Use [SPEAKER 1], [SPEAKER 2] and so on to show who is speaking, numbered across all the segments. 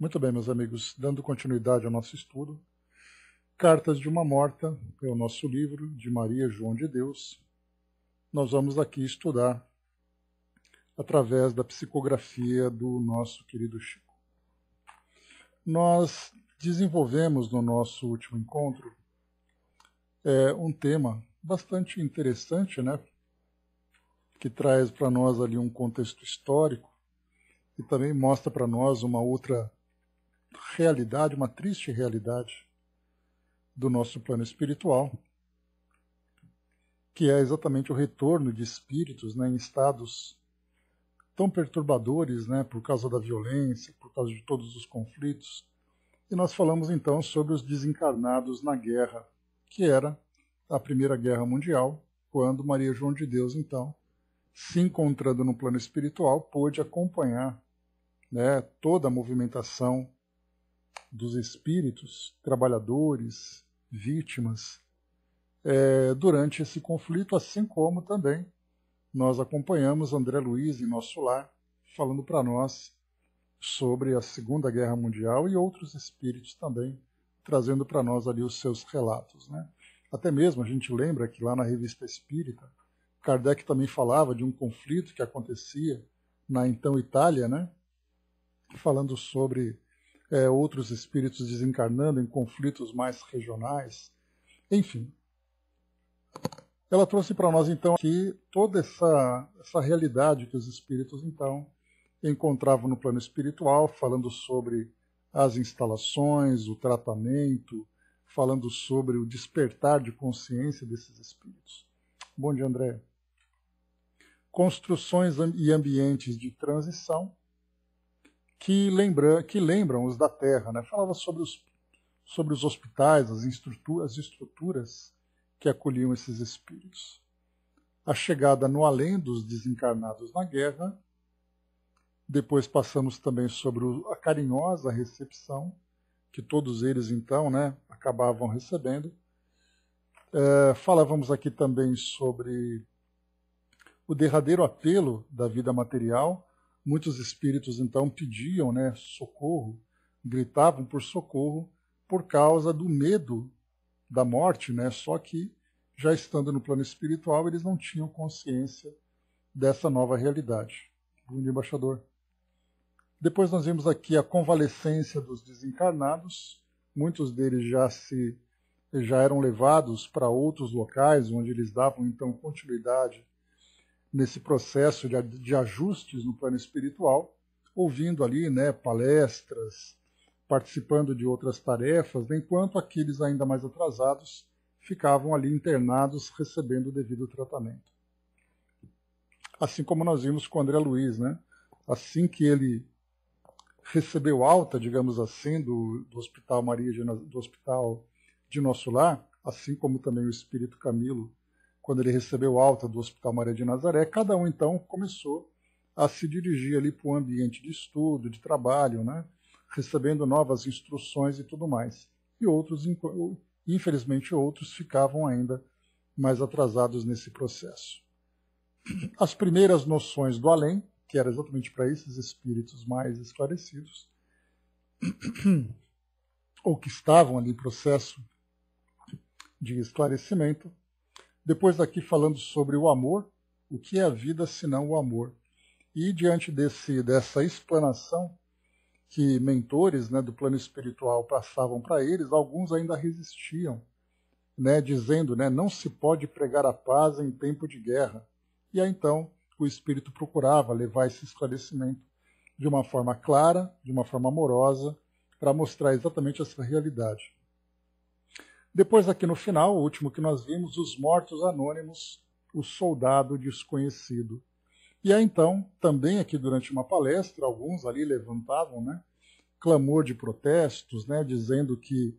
[SPEAKER 1] Muito bem, meus amigos, dando continuidade ao nosso estudo, Cartas de uma Morta é o nosso livro de Maria João de Deus. Nós vamos aqui estudar através da psicografia do nosso querido Chico. Nós desenvolvemos no nosso último encontro um tema bastante interessante, né? Que traz para nós ali um contexto histórico e também mostra para nós uma outra realidade, uma triste realidade do nosso plano espiritual, que é exatamente o retorno de espíritos, né, em estados tão perturbadores, né, por causa da violência, por causa de todos os conflitos. E nós falamos então sobre os desencarnados na guerra, que era a Primeira Guerra Mundial, quando Maria João de Deus, então, se encontrando no plano espiritual, pôde acompanhar, né, toda a movimentação dos espíritos, trabalhadores, vítimas, durante esse conflito, assim como também nós acompanhamos André Luiz em nosso lar, falando para nós sobre a Segunda Guerra Mundial e outros espíritos também, trazendo para nós ali os seus relatos, né? Até mesmo a gente lembra que lá na Revista Espírita, Kardec também falava de um conflito que acontecia na então Itália, né? Falando sobre outros espíritos desencarnando em conflitos mais regionais. Enfim, ela trouxe para nós então aqui toda essa realidade que os espíritos então encontravam no plano espiritual, falando sobre as instalações, o tratamento, falando sobre o despertar de consciência desses espíritos. Bom dia, André. Construções e ambientes de transição que lembram os da Terra, né? Falava sobre os hospitais, as estruturas que acolhiam esses espíritos. A chegada no além dos desencarnados na guerra. Depois passamos também sobre a carinhosa recepção que todos eles, então, né, acabavam recebendo. Falávamos aqui também sobre o derradeiro apelo da vida material. Muitos espíritos, então, pediam, né, socorro, gritavam por socorro por causa do medo da morte, né? Só que, já estando no plano espiritual, eles não tinham consciência dessa nova realidade. Bom dia, embaixador. Depois nós vimos aqui a convalescência dos desencarnados. Muitos deles já eram levados para outros locais, onde eles davam, então, continuidade nesse processo de ajustes no plano espiritual, ouvindo ali, né, palestras, participando de outras tarefas, enquanto aqueles ainda mais atrasados ficavam ali internados, recebendo o devido tratamento. Assim como nós vimos com o André Luiz, né? Assim que ele recebeu alta, digamos assim, do Hospital do Hospital de Nosso Lar, assim como também o Espírito Camilo, quando ele recebeu alta do Hospital Maria de Nazaré, cada um então começou a se dirigir ali para um ambiente de estudo, de trabalho, né? Recebendo novas instruções e tudo mais. E outros, infelizmente outros, ficavam ainda mais atrasados nesse processo. As primeiras noções do além, que era exatamente para esses espíritos mais esclarecidos, ou que estavam ali em processo de esclarecimento. Depois daqui falando sobre o amor, o que é a vida senão o amor. E diante dessa explanação que mentores, né, do plano espiritual passavam para eles, alguns ainda resistiam, né, dizendo, né, não se pode pregar a paz em tempo de guerra. E aí então o espírito procurava levar esse esclarecimento de uma forma clara, de uma forma amorosa, para mostrar exatamente essa realidade. Depois aqui no final, o último que nós vimos, os mortos anônimos, o soldado desconhecido. E aí então, também aqui durante uma palestra, alguns ali levantavam, né, clamor de protestos, né, dizendo que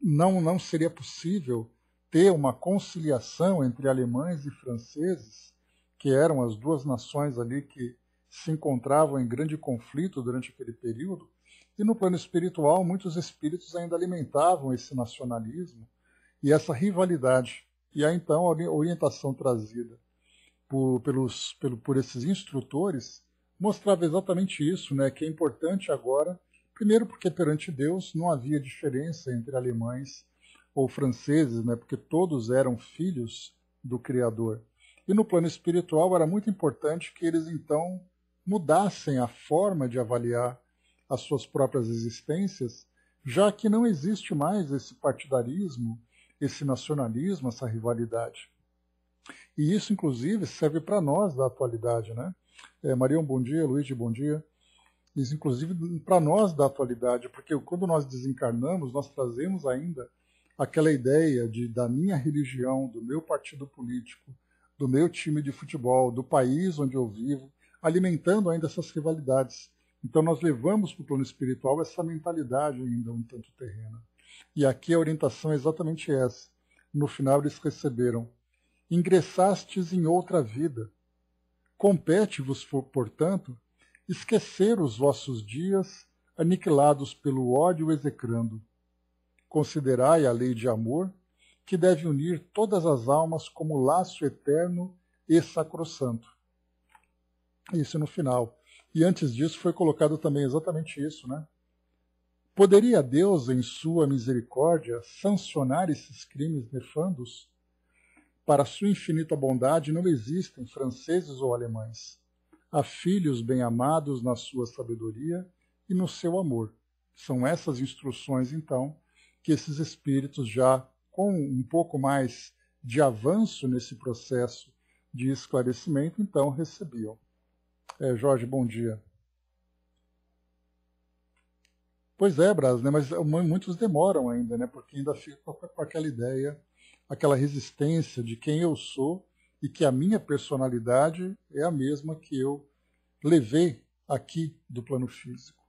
[SPEAKER 1] não seria possível ter uma conciliação entre alemães e franceses, que eram as duas nações ali que se encontravam em grande conflito durante aquele período. E no plano espiritual, muitos espíritos ainda alimentavam esse nacionalismo e essa rivalidade. E aí, então, a orientação trazida por esses instrutores, mostrava exatamente isso, né, que é importante agora, primeiro porque perante Deus não havia diferença entre alemães ou franceses, né, porque todos eram filhos do Criador. E no plano espiritual era muito importante que eles então mudassem a forma de avaliar as suas próprias existências, já que não existe mais esse partidarismo, esse nacionalismo, essa rivalidade. E isso, inclusive, serve para nós da atualidade, né? Marião, bom dia. Luigi, bom dia. Isso, inclusive, para nós da atualidade, porque quando nós desencarnamos, nós trazemos ainda aquela ideia da minha religião, do meu partido político, do meu time de futebol, do país onde eu vivo, alimentando ainda essas rivalidades. Então nós levamos para o plano espiritual essa mentalidade ainda um tanto terrena. E aqui a orientação é exatamente essa. No final eles receberam: ingressastes em outra vida. Compete-vos, portanto, esquecer os vossos dias aniquilados pelo ódio execrando. Considerai a lei de amor, que deve unir todas as almas como laço eterno e sacrossanto. Isso no final. E antes disso foi colocado também exatamente isso, né? Poderia Deus, em sua misericórdia, sancionar esses crimes nefandos? Para sua infinita bondade não existem franceses ou alemães. Há filhos bem-amados na sua sabedoria e no seu amor. São essas instruções, então, que esses espíritos já com um pouco mais de avanço nesse processo de esclarecimento, então recebiam. Jorge, bom dia. Pois é, Bras, né? Mas muitos demoram ainda, né? Porque ainda fica com aquela ideia, aquela resistência de quem eu sou e que a minha personalidade é a mesma que eu levei aqui do plano físico.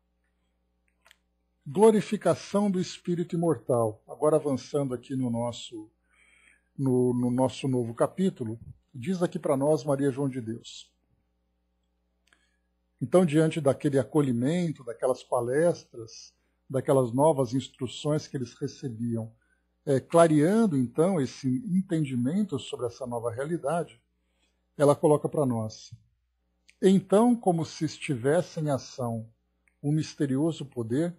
[SPEAKER 1] Glorificação do espírito imortal. Agora avançando aqui no nosso novo capítulo, diz aqui para nós Maria João de Deus. Então, diante daquele acolhimento, daquelas palestras, daquelas novas instruções que eles recebiam, clareando então esse entendimento sobre essa nova realidade, ela coloca para nós: então, como se estivesse em ação um misterioso poder,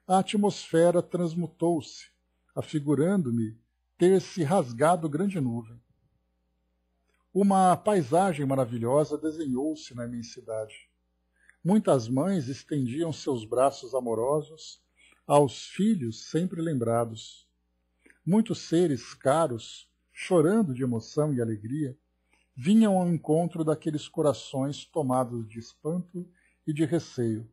[SPEAKER 1] a atmosfera transmutou-se, afigurando-me ter se rasgado grande nuvem. Uma paisagem maravilhosa desenhou-se na imensidade. Muitas mães estendiam seus braços amorosos aos filhos sempre lembrados. Muitos seres caros, chorando de emoção e alegria, vinham ao encontro daqueles corações tomados de espanto e de receio.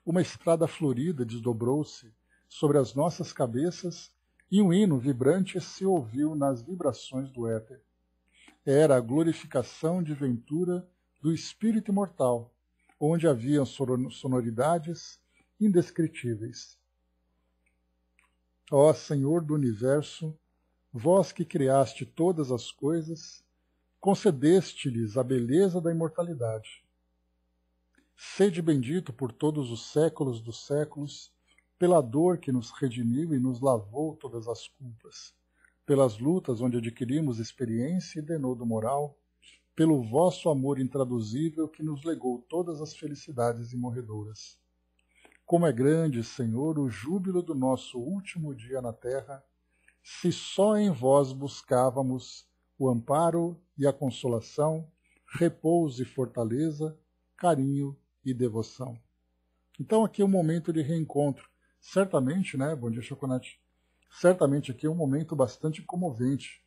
[SPEAKER 1] Uma estrada florida desdobrou-se sobre as nossas cabeças e um hino vibrante se ouviu nas vibrações do éter. Era a glorificação de ventura do espírito imortal, onde haviam sonoridades indescritíveis. Ó Senhor do Universo, vós que criaste todas as coisas, concedeste-lhes a beleza da imortalidade. Sede bendito por todos os séculos dos séculos, pela dor que nos redimiu e nos lavou todas as culpas, pelas lutas onde adquirimos experiência e denodo moral, pelo vosso amor intraduzível que nos legou todas as felicidades imorredoras. Como é grande, Senhor, o júbilo do nosso último dia na terra, se só em vós buscávamos o amparo e a consolação, repouso e fortaleza, carinho e devoção. Então aqui é um momento de reencontro. Certamente, né? Bom dia, Chocolate. Certamente aqui é um momento bastante comovente.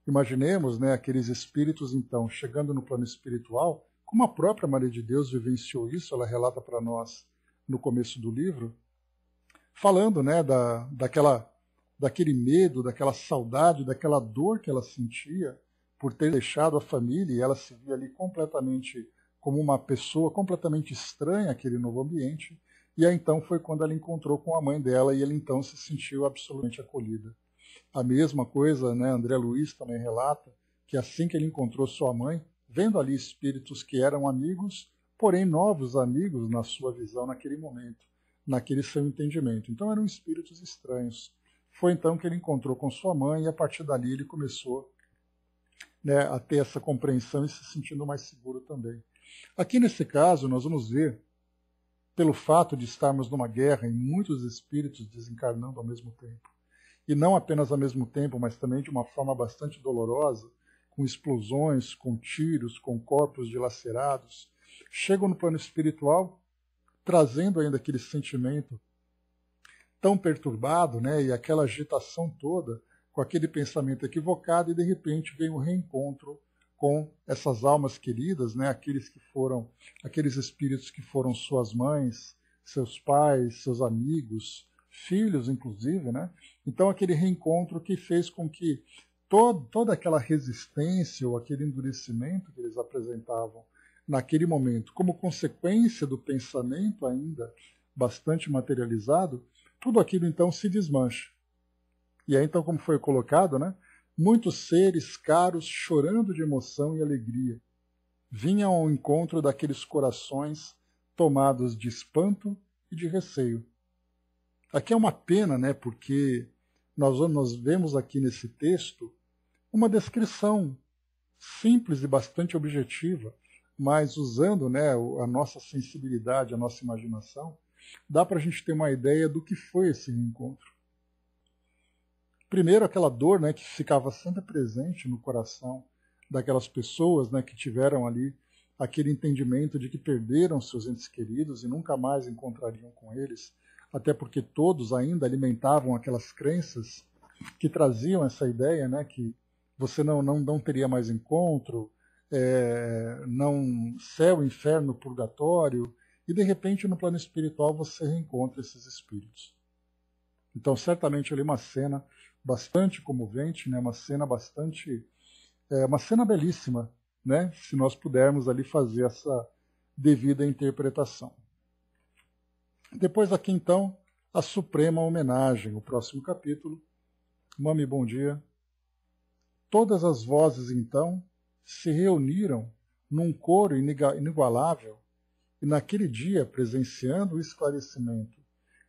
[SPEAKER 1] Imaginemos, né, aqueles espíritos, então, chegando no plano espiritual, como a própria Maria de Deus vivenciou isso, ela relata para nós no começo do livro, falando, né, daquele medo, daquela saudade, daquela dor que ela sentia por ter deixado a família, e ela se via ali completamente como uma pessoa completamente estranha àquele novo ambiente, e aí então foi quando ela encontrou com a mãe dela, e ela então se sentiu absolutamente acolhida. A mesma coisa, né, André Luiz também relata que assim que ele encontrou sua mãe, vendo ali espíritos que eram amigos, porém novos amigos na sua visão naquele momento, naquele seu entendimento. Então eram espíritos estranhos. Foi então que ele encontrou com sua mãe e a partir dali ele começou né, a ter essa compreensão e se sentindo mais seguro também. Aqui nesse caso, nós vamos ver, pelo fato de estarmos numa guerra e muitos espíritos desencarnando ao mesmo tempo, e não apenas ao mesmo tempo, mas também de uma forma bastante dolorosa, com explosões, com tiros, com corpos dilacerados, chegam no plano espiritual, trazendo ainda aquele sentimento tão perturbado, né, e aquela agitação toda, com aquele pensamento equivocado, e de repente vem o reencontro com essas almas queridas, né, aqueles espíritos que foram suas mães, seus pais, seus amigos, filhos inclusive, né? Então aquele reencontro que fez com que toda aquela resistência ou aquele endurecimento que eles apresentavam naquele momento, como consequência do pensamento ainda bastante materializado, tudo aquilo então se desmancha. E aí então, como foi colocado, né, muitos seres caros chorando de emoção e alegria vinham ao encontro daqueles corações tomados de espanto e de receio. Aqui é uma pena, né, porque nós vemos aqui nesse texto uma descrição simples e bastante objetiva, mas usando, né, a nossa sensibilidade, a nossa imaginação, dá para a gente ter uma ideia do que foi esse reencontro. Primeiro, aquela dor, né, que ficava sempre presente no coração daquelas pessoas, né, que tiveram ali aquele entendimento de que perderam seus entes queridos e nunca mais encontrariam com eles, até porque todos ainda alimentavam aquelas crenças que traziam essa ideia, né, que você não teria mais encontro, não céu, inferno, purgatório, e de repente no plano espiritual você reencontra esses espíritos. Então certamente ali uma cena bastante comovente, né, uma cena belíssima, né, se nós pudermos ali fazer essa devida interpretação. Depois aqui então a suprema homenagem, o próximo capítulo. Mami, bom dia. Todas as vozes então se reuniram num coro inigualável e naquele dia presenciando o esclarecimento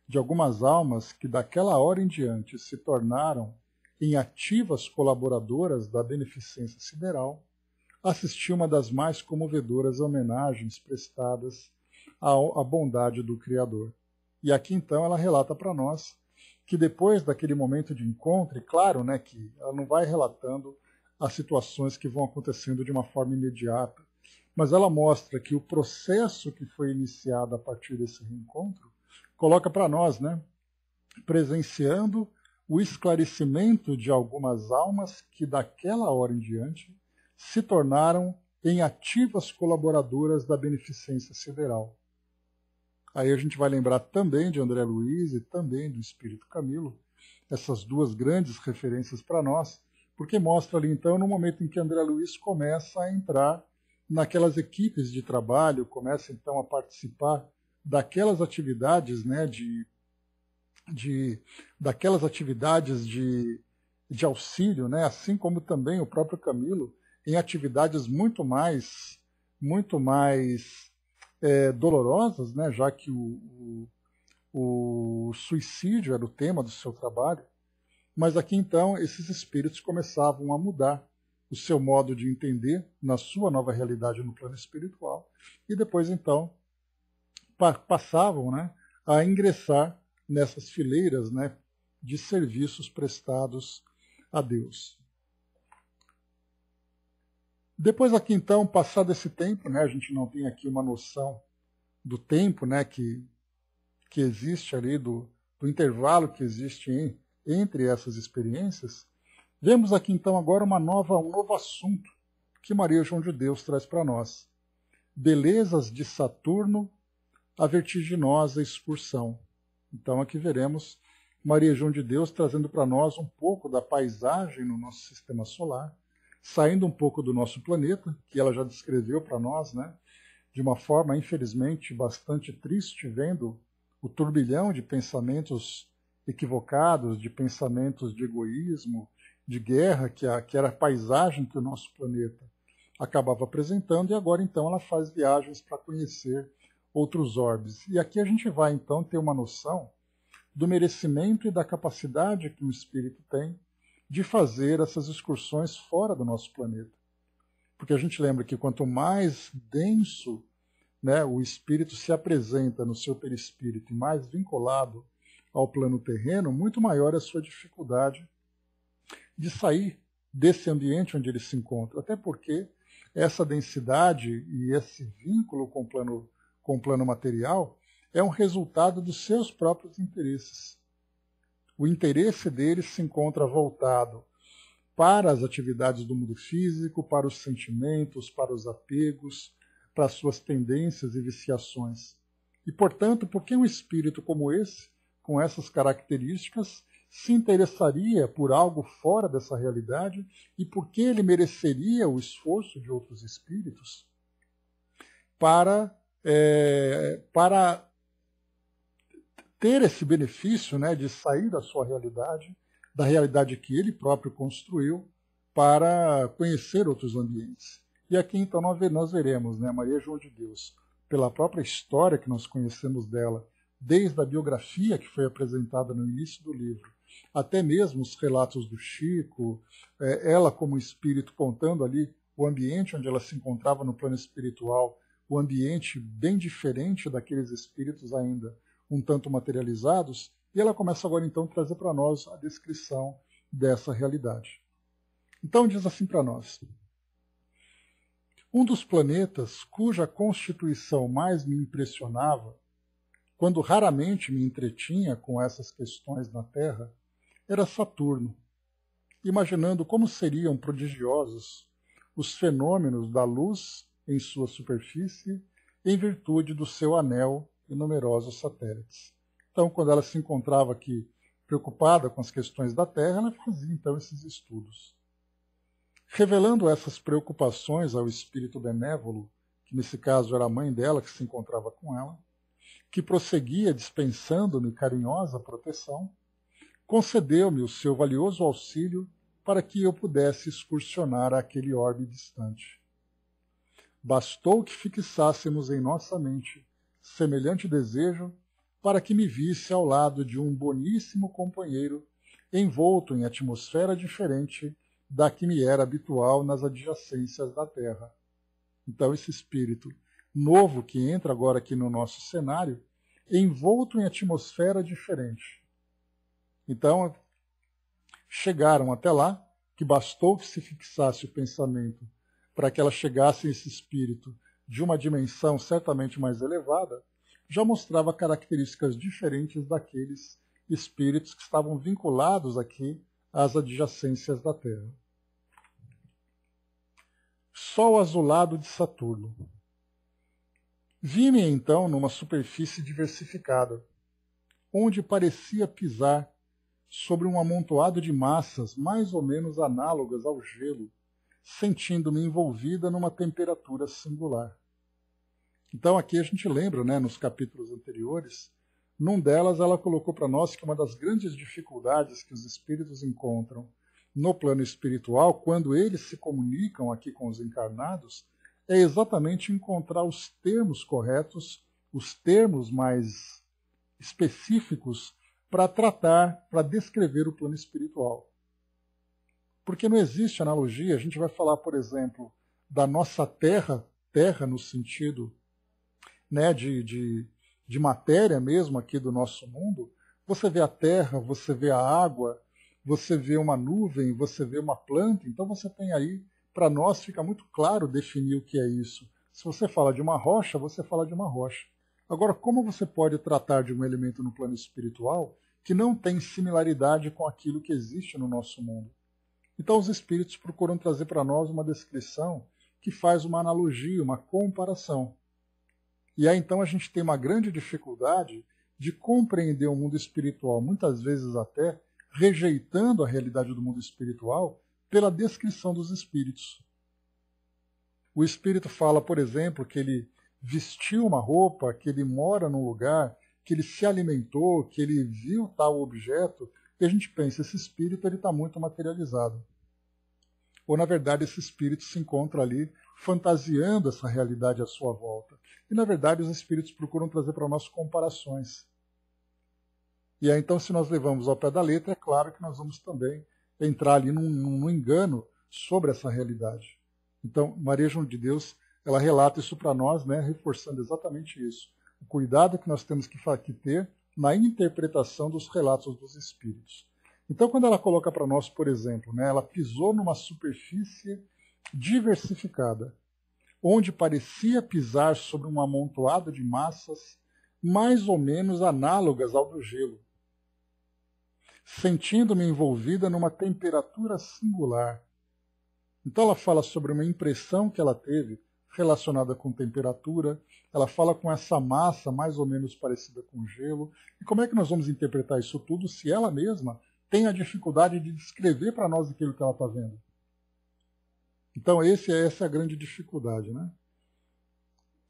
[SPEAKER 1] de algumas almas que daquela hora em diante se tornaram em ativas colaboradoras da beneficência sideral, assisti uma das mais comovedoras homenagens prestadas à bondade do Criador. E aqui então ela relata para nós que depois daquele momento de encontro, e claro, né, que ela não vai relatando as situações que vão acontecendo de uma forma imediata, mas ela mostra que o processo que foi iniciado a partir desse reencontro coloca para nós, né, presenciando o esclarecimento de algumas almas que daquela hora em diante se tornaram em ativas colaboradoras da beneficência sideral. Aí a gente vai lembrar também de André Luiz e também do Espírito Camilo, essas duas grandes referências para nós, porque mostra ali então no momento em que André Luiz começa a entrar naquelas equipes de trabalho, começa então a participar daquelas atividades, né, daquelas atividades de auxílio, né, assim como também o próprio Camilo, em atividades muito mais dolorosas, né, já que o suicídio era o tema do seu trabalho. Mas aqui então esses espíritos começavam a mudar o seu modo de entender na sua nova realidade no plano espiritual e depois então passavam, né, a ingressar nessas fileiras, né, de serviços prestados a Deus. Depois aqui então, passado esse tempo, né, a gente não tem aqui uma noção do tempo, né, que existe ali, do intervalo que existe entre essas experiências, vemos aqui então agora um novo assunto que Maria João de Deus traz para nós. Belezas de Saturno, a vertiginosa excursão. Então aqui veremos Maria João de Deus trazendo para nós um pouco da paisagem no nosso sistema solar, saindo um pouco do nosso planeta, que ela já descreveu para nós, né, de uma forma, infelizmente, bastante triste, vendo o turbilhão de pensamentos equivocados, de pensamentos de egoísmo, de guerra, que era a paisagem que o nosso planeta acabava apresentando, e agora então ela faz viagens para conhecer outros orbes. E aqui a gente vai então ter uma noção do merecimento e da capacidade que o espírito tem de fazer essas excursões fora do nosso planeta. Porque a gente lembra que quanto mais denso, né, o espírito se apresenta no seu perispírito e mais vinculado ao plano terreno, muito maior é a sua dificuldade de sair desse ambiente onde ele se encontra. Até porque essa densidade e esse vínculo com o plano material é um resultado dos seus próprios interesses. O interesse deles se encontra voltado para as atividades do mundo físico, para os sentimentos, para os apegos, para as suas tendências e viciações. E, portanto, por que um espírito como esse, com essas características, se interessaria por algo fora dessa realidade e por que ele mereceria o esforço de outros espíritos para ter esse benefício, né, de sair da sua realidade, da realidade que ele próprio construiu, para conhecer outros ambientes. E aqui então nós veremos, né, Maria João de Deus, pela própria história que nós conhecemos dela, desde a biografia que foi apresentada no início do livro, até mesmo os relatos do Chico, ela como espírito contando ali o ambiente onde ela se encontrava no plano espiritual, o ambiente bem diferente daqueles espíritos ainda um tanto materializados, e ela começa agora então a trazer para nós a descrição dessa realidade. Então diz assim para nós: um dos planetas cuja constituição mais me impressionava, quando raramente me entretinha com essas questões na Terra, era Saturno, imaginando como seriam prodigiosos os fenômenos da luz em sua superfície, em virtude do seu anel e numerosos satélites. Então, quando ela se encontrava aqui preocupada com as questões da Terra, ela fazia então esses estudos. Revelando essas preocupações ao espírito benévolo, que nesse caso era a mãe dela que se encontrava com ela, que prosseguia dispensando-me carinhosa proteção, concedeu-me o seu valioso auxílio para que eu pudesse excursionar aquele orbe distante. Bastou que fixássemos em nossa mente semelhante desejo para que me visse ao lado de um boníssimo companheiro, envolto em atmosfera diferente da que me era habitual nas adjacências da Terra. Então esse espírito novo que entra agora aqui no nosso cenário, envolto em atmosfera diferente. Então, chegaram até lá, que bastou que se fixasse o pensamento para que ela chegasse a esse espírito de uma dimensão certamente mais elevada, já mostrava características diferentes daqueles espíritos que estavam vinculados aqui às adjacências da Terra. Sol azulado de Saturno. Vi-me então numa superfície diversificada, onde parecia pisar sobre um amontoado de massas mais ou menos análogas ao gelo, sentindo-me envolvida numa temperatura singular. Então aqui a gente lembra, né, nos capítulos anteriores, num delas ela colocou para nós que uma das grandes dificuldades que os espíritos encontram no plano espiritual, quando eles se comunicam aqui com os encarnados, é exatamente encontrar os termos corretos, os termos mais específicos para tratar, para descrever o plano espiritual. Porque não existe analogia, a gente vai falar, por exemplo, da nossa terra, terra no sentido, né, de matéria mesmo aqui do nosso mundo. Você vê a terra, você vê a água, você vê uma nuvem, você vê uma planta, então você tem aí, para nós fica muito claro definir o que é isso. Se você fala de uma rocha, você fala de uma rocha. Agora, como você pode tratar de um elemento no plano espiritual que não tem similaridade com aquilo que existe no nosso mundo? Então os espíritos procuram trazer para nós uma descrição que faz uma analogia, uma comparação. E aí então a gente tem uma grande dificuldade de compreender o mundo espiritual, muitas vezes até rejeitando a realidade do mundo espiritual pela descrição dos espíritos. O espírito fala, por exemplo, que ele vestiu uma roupa, que ele mora num lugar, que ele se alimentou, que ele viu tal objeto, e a gente pensa, esse espírito está muito materializado. Ou, na verdade, esse espírito se encontra ali fantasiando essa realidade à sua volta. E, na verdade, os espíritos procuram trazer para nós comparações. E aí, então, se nós levamos ao pé da letra, é claro que nós vamos também entrar ali num engano sobre essa realidade. Então, Maria João de Deus, ela relata isso para nós, né, reforçando exatamente isso. O cuidado que nós temos que ter na interpretação dos relatos dos espíritos. Então, quando ela coloca para nós, por exemplo, né, ela pisou numa superfície diversificada, onde parecia pisar sobre um amontoado de massas mais ou menos análogas ao do gelo, sentindo-me envolvida numa temperatura singular. Então ela fala sobre uma impressão que ela teve relacionada com temperatura, ela fala com essa massa mais ou menos parecida com gelo. E como é que nós vamos interpretar isso tudo se ela mesma tem a dificuldade de descrever para nós aquilo que ela está vendo? Então essa é a grande dificuldade, né?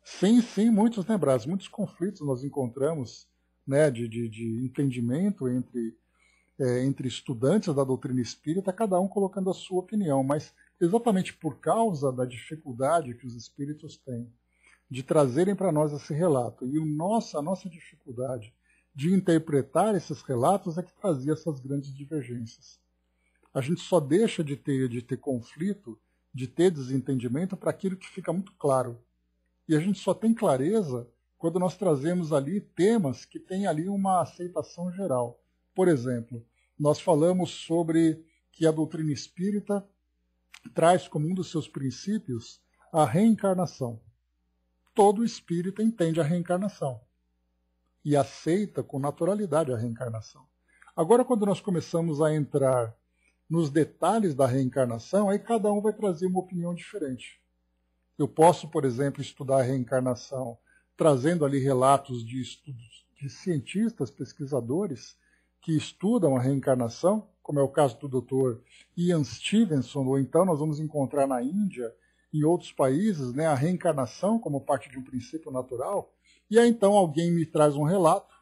[SPEAKER 1] Sim, muitos, né, Brás? Muitos conflitos nós encontramos, né, de entendimento entre estudantes da doutrina espírita, cada um colocando a sua opinião, mas exatamente por causa da dificuldade que os espíritos têm de trazerem para nós esse relato, e a nossa dificuldade de interpretar esses relatos é que trazia essas grandes divergências. A gente só deixa de ter conflito, de ter desentendimento para aquilo que fica muito claro. E a gente só tem clareza quando nós trazemos ali temas que têm ali uma aceitação geral. Por exemplo, nós falamos sobre que a doutrina espírita traz como um dos seus princípios a reencarnação. Todo espírita entende a reencarnação e aceita com naturalidade a reencarnação. Agora, quando nós começamos a entrar nos detalhes da reencarnação, aí cada um vai trazer uma opinião diferente. Eu posso, por exemplo, estudar a reencarnação trazendo ali relatos de estudos de cientistas, pesquisadores, que estudam a reencarnação, como é o caso do Dr. Ian Stevenson, ou então nós vamos encontrar na Índia e outros países, né, a reencarnação como parte de um princípio natural, e aí então alguém me traz um relato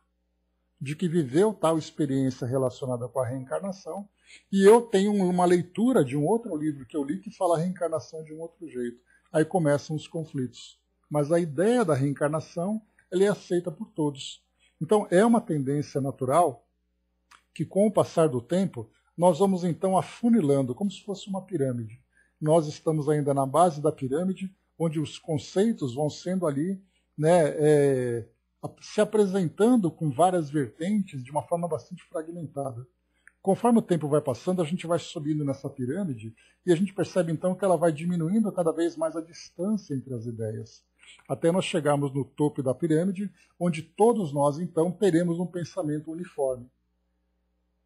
[SPEAKER 1] de que viveu tal experiência relacionada com a reencarnação, e eu tenho uma leitura de um outro livro que eu li que fala a reencarnação de um outro jeito. Aí começam os conflitos. Mas a ideia da reencarnação ela é aceita por todos. Então é uma tendência natural que com o passar do tempo nós vamos então afunilando, como se fosse uma pirâmide. Nós estamos ainda na base da pirâmide, onde os conceitos vão sendo ali, né, se apresentando com várias vertentes de uma forma bastante fragmentada. Conforme o tempo vai passando, a gente vai subindo nessa pirâmide e a gente percebe então que ela vai diminuindo cada vez mais a distância entre as ideias, até nós chegarmos no topo da pirâmide, onde todos nós então teremos um pensamento uniforme.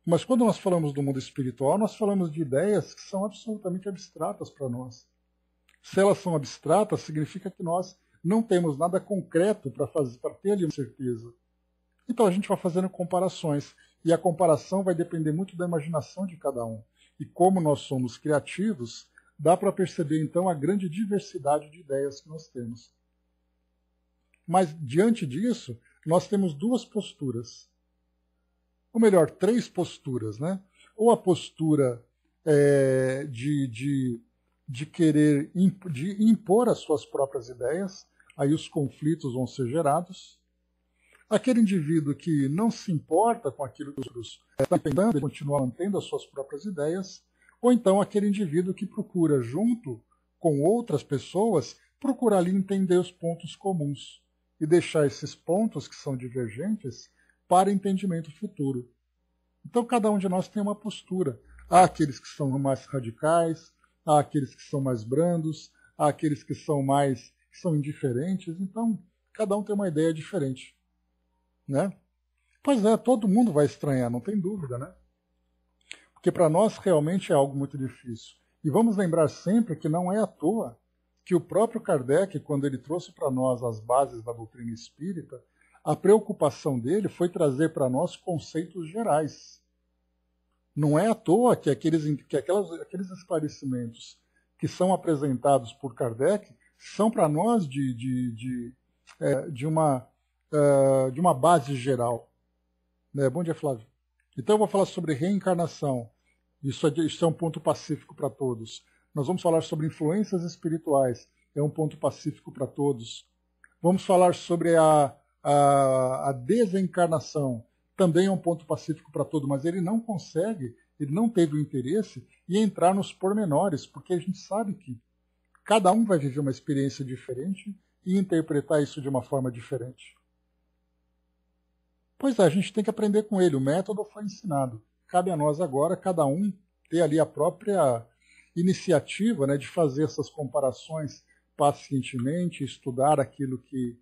[SPEAKER 1] Mas quando nós falamos do mundo espiritual, nós falamos de ideias que são absolutamente abstratas para nós. Se elas são abstratas, significa que nós não temos nada concreto para ter ali uma certeza. Então a gente vai fazendo comparações, e a comparação vai depender muito da imaginação de cada um. E como nós somos criativos, dá para perceber então a grande diversidade de ideias que nós temos. Mas diante disso, nós temos duas posturas. Ou melhor, três posturas, né? Ou a postura de querer impor as suas próprias ideias, aí os conflitos vão ser gerados. Aquele indivíduo que não se importa com aquilo que os outros estão tentando, ele continua mantendo as suas próprias ideias, ou então aquele indivíduo que procura, junto com outras pessoas, procurar ali entender os pontos comuns e deixar esses pontos que são divergentes para entendimento futuro. Então cada um de nós tem uma postura. Há aqueles que são mais radicais, há aqueles que são mais brandos, há aqueles que são indiferentes. Então cada um tem uma ideia diferente. Né? Pois é, todo mundo vai estranhar, não tem dúvida, né? Porque para nós realmente é algo muito difícil. E vamos lembrar sempre que não é à toa que o próprio Kardec, quando ele trouxe para nós as bases da doutrina espírita, a preocupação dele foi trazer para nós conceitos gerais. Não é à toa que aqueles esclarecimentos que são apresentados por Kardec são para nós de uma base geral. Né? Bom dia, Flávio. Então eu vou falar sobre reencarnação. Isso é um ponto pacífico para todos. Nós vamos falar sobre influências espirituais. É um ponto pacífico para todos. Vamos falar sobre a desencarnação. Também é um ponto pacífico para todos, mas ele não consegue, ele não teve o interesse em entrar nos pormenores, porque a gente sabe que cada um vai viver uma experiência diferente e interpretar isso de uma forma diferente. Pois é, a gente tem que aprender com ele. O método foi ensinado. Cabe a nós agora, cada um, ter ali a própria iniciativa, né, de fazer essas comparações pacientemente, estudar aquilo que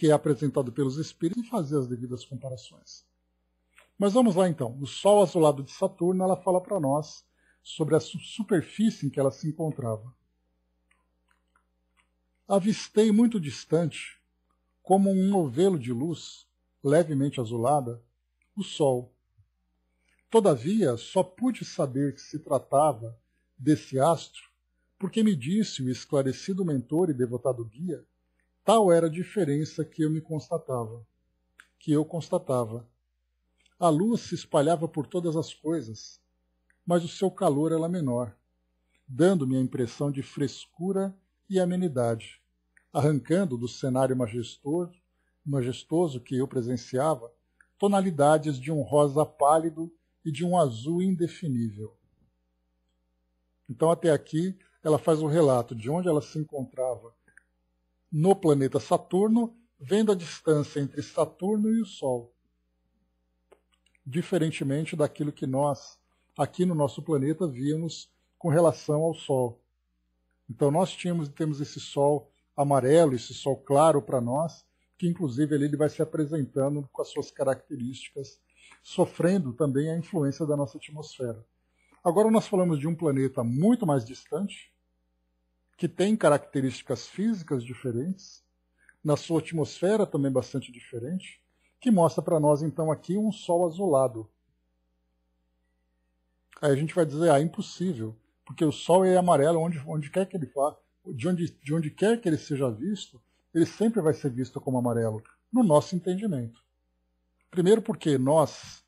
[SPEAKER 1] é apresentado pelos espíritos e fazer as devidas comparações. Mas vamos lá então. O Sol azulado de Saturno, ela fala para nós sobre a superfície em que ela se encontrava. Avistei muito distante, como um novelo de luz, levemente azulada, o Sol. Todavia, só pude saber que se tratava desse astro porque me disse o esclarecido mentor e devotado guia, tal era a diferença que eu constatava. A luz se espalhava por todas as coisas, mas o seu calor era menor, dando-me a impressão de frescura e amenidade, arrancando do cenário majestoso que eu presenciava tonalidades de um rosa pálido e de um azul indefinível. Então, até aqui, ela faz o relato de onde ela se encontrava no planeta Saturno, vendo a distância entre Saturno e o Sol. Diferentemente daquilo que nós, aqui no nosso planeta, víamos com relação ao Sol. Então, nós temos esse Sol amarelo, esse Sol claro para nós, que inclusive ele vai se apresentando com as suas características, sofrendo também a influência da nossa atmosfera. Agora nós falamos de um planeta muito mais distante, que tem características físicas diferentes, na sua atmosfera também bastante diferente, que mostra para nós então aqui um Sol azulado. Aí a gente vai dizer, impossível, porque o Sol é amarelo onde quer que ele vá, de onde quer que ele seja visto, ele sempre vai ser visto como amarelo, no nosso entendimento. Primeiro porque nós,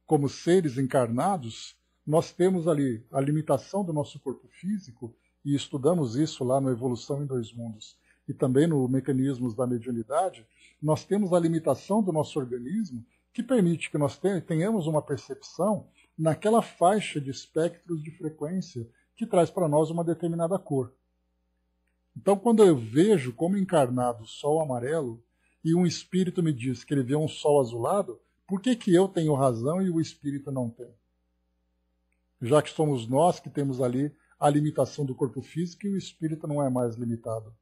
[SPEAKER 1] como seres encarnados, nós temos ali a limitação do nosso corpo físico, e estudamos isso lá no Evolução em Dois Mundos, e também no Mecanismos da Mediunidade, nós temos a limitação do nosso organismo que permite que nós tenhamos uma percepção naquela faixa de espectros de frequência que traz para nós uma determinada cor. Então, quando eu vejo como encarnado o Sol amarelo e um espírito me diz que ele vê um Sol azulado, por que eu tenho razão e o espírito não tem? Já que somos nós que temos ali a limitação do corpo físico e o espírito não é mais limitado.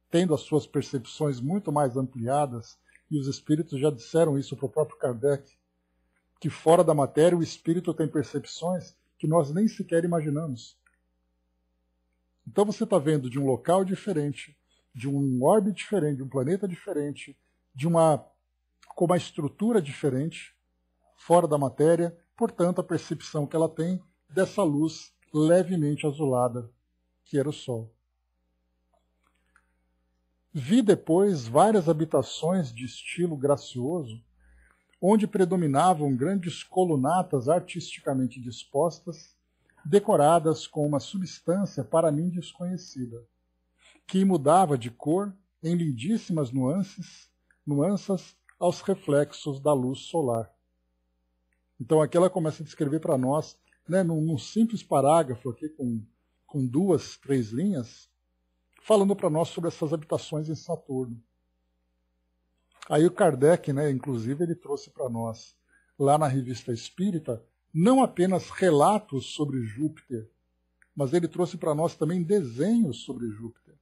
[SPEAKER 1] Tendo as suas percepções muito mais ampliadas, e os espíritos já disseram isso para o próprio Kardec, que fora da matéria o espírito tem percepções que nós nem sequer imaginamos. Então você está vendo de um local diferente, de um orbe diferente, de um planeta diferente, com uma estrutura diferente, fora da matéria, portanto a percepção que ela tem dessa luz levemente azulada, que era o Sol. Vi depois várias habitações de estilo gracioso, onde predominavam grandes colunatas artisticamente dispostas, decoradas com uma substância para mim desconhecida, que mudava de cor em lindíssimas nuances aos reflexos da luz solar. Então aqui ela começa a descrever para nós, né, num simples parágrafo aqui com 2, 3 linhas, falando para nós sobre essas habitações em Saturno. Aí o Kardec, né, inclusive, ele trouxe para nós, lá na Revista Espírita, não apenas relatos sobre Júpiter, mas ele trouxe para nós também desenhos sobre Júpiter.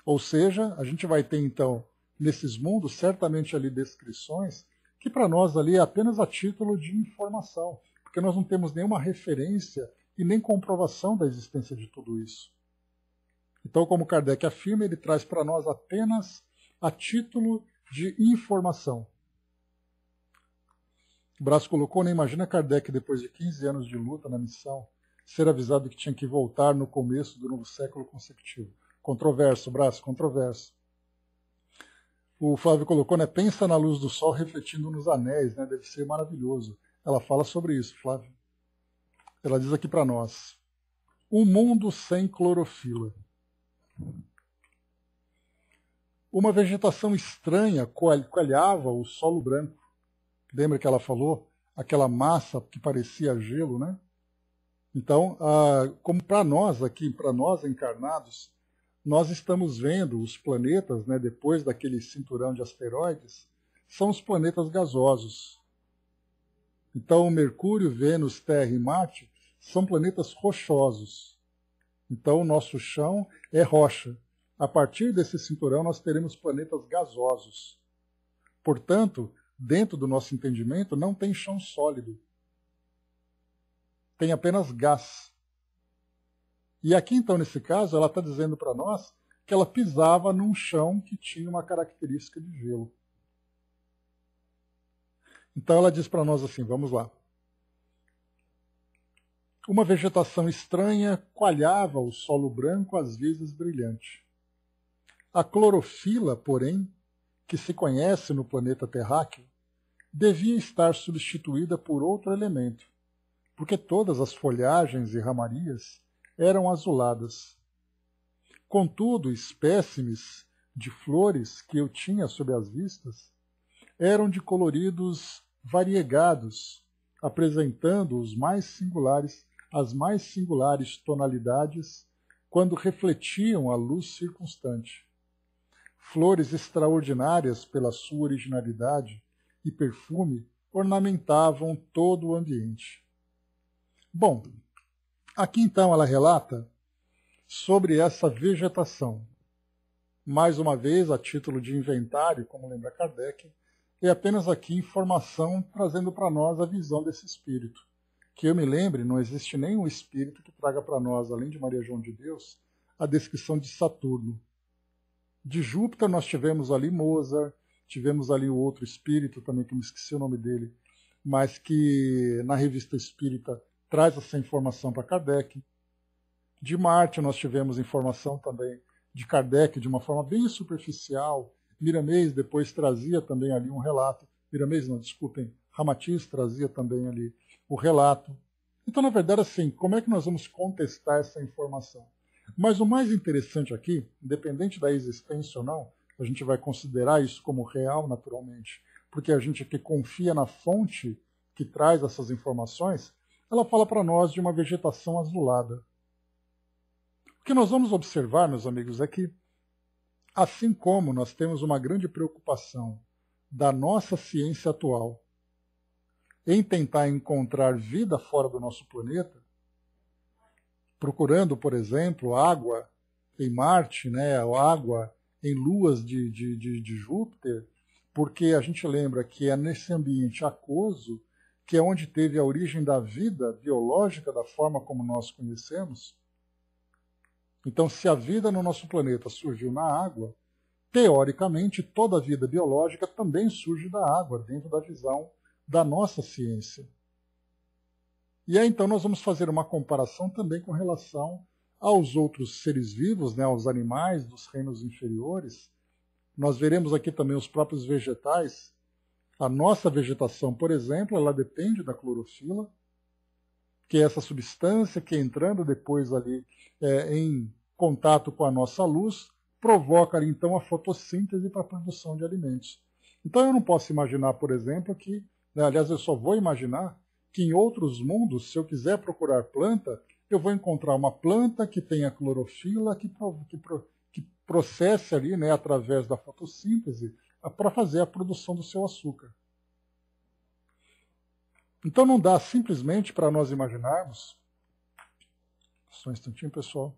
[SPEAKER 1] Ou seja, a gente vai ter então, nesses mundos, certamente ali descrições, que para nós ali é apenas a título de informação, porque nós não temos nenhuma referência e nem comprovação da existência de tudo isso. Então, como Kardec afirma, ele traz para nós apenas a título de informação. O Brás colocou, né? Imagina Kardec, depois de 15 anos de luta na missão, ser avisado que tinha que voltar no começo do novo século consecutivo. Controverso, Brás, controverso. O Flávio colocou, né? Pensa na luz do sol refletindo nos anéis, né? Deve ser maravilhoso. Ela fala sobre isso, Flávio. Ela diz aqui para nós: um mundo sem clorofila. Uma vegetação estranha coalhava o solo branco. Lembra que ela falou? Aquela massa que parecia gelo, né? Então, como para nós aqui, para nós encarnados, nós estamos vendo os planetas, né, depois daquele cinturão de asteroides, são os planetas gasosos. Então, Mercúrio, Vênus, Terra e Marte são planetas rochosos. Então, o nosso chão é rocha. A partir desse cinturão, nós teremos planetas gasosos. Portanto, dentro do nosso entendimento, não tem chão sólido. Tem apenas gás. E aqui, então, nesse caso, ela está dizendo para nós que ela pisava num chão que tinha uma característica de gelo. Então ela diz para nós assim, vamos lá. Uma vegetação estranha coalhava o solo branco às vezes brilhante. A clorofila, porém, que se conhece no planeta terráqueo, devia estar substituída por outro elemento, porque todas as folhagens e ramarias eram azuladas. Contudo, espécimes de flores que eu tinha sob as vistas eram de coloridos variegados, apresentando as mais singulares tonalidades quando refletiam a luz circunstante. Flores extraordinárias pela sua originalidade e perfume ornamentavam todo o ambiente. Bom, aqui então ela relata sobre essa vegetação. Mais uma vez, a título de inventário, como lembra Kardec, é apenas aqui informação trazendo para nós a visão desse espírito. Que eu me lembre, não existe nenhum espírito que traga para nós, além de Maria João de Deus, a descrição de Saturno. De Júpiter nós tivemos ali Mozart, tivemos ali o outro espírito também, que eu me esqueci o nome dele, mas que na revista Espírita traz essa informação para Kardec. De Marte nós tivemos informação também de Kardec de uma forma bem superficial. Miramês depois trazia também ali um relato. Miramês não, desculpem, Ramatiz trazia também ali o relato. Então, na verdade, assim, como é que nós vamos contestar essa informação? Mas o mais interessante aqui, independente da existência ou não, a gente vai considerar isso como real, naturalmente, porque a gente que confia na fonte que traz essas informações, ela fala para nós de uma vegetação azulada. O que nós vamos observar, meus amigos, é que, assim como nós temos uma grande preocupação da nossa ciência atual em tentar encontrar vida fora do nosso planeta, procurando, por exemplo, água em Marte, né, ou água em luas de Júpiter, porque a gente lembra que é nesse ambiente aquoso que é onde teve a origem da vida biológica da forma como nós conhecemos. Então, se a vida no nosso planeta surgiu na água, teoricamente, toda a vida biológica também surge da água, dentro da visão da nossa ciência. E aí, então, nós vamos fazer uma comparação também com relação aos outros seres vivos, né, aos animais dos reinos inferiores. Nós veremos aqui também os próprios vegetais. A nossa vegetação, por exemplo, ela depende da clorofila, que é essa substância que, entrando depois ali em contato com a nossa luz, provoca ali, então, a fotossíntese para a produção de alimentos. Então eu não posso imaginar, por exemplo, que, né, aliás, eu só vou imaginar que em outros mundos, se eu quiser procurar planta, eu vou encontrar uma planta que tenha clorofila, que processe ali, né, através da fotossíntese, para fazer a produção do seu açúcar. Então não dá simplesmente para nós imaginarmos, só um instantinho, pessoal,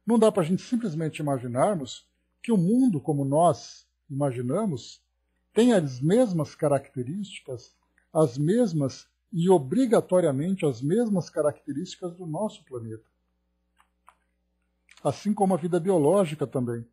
[SPEAKER 1] não dá para a gente simplesmente imaginarmos que o mundo como nós imaginamos tem as mesmas características, as mesmas e obrigatoriamente as mesmas características do nosso planeta. Assim como a vida biológica também.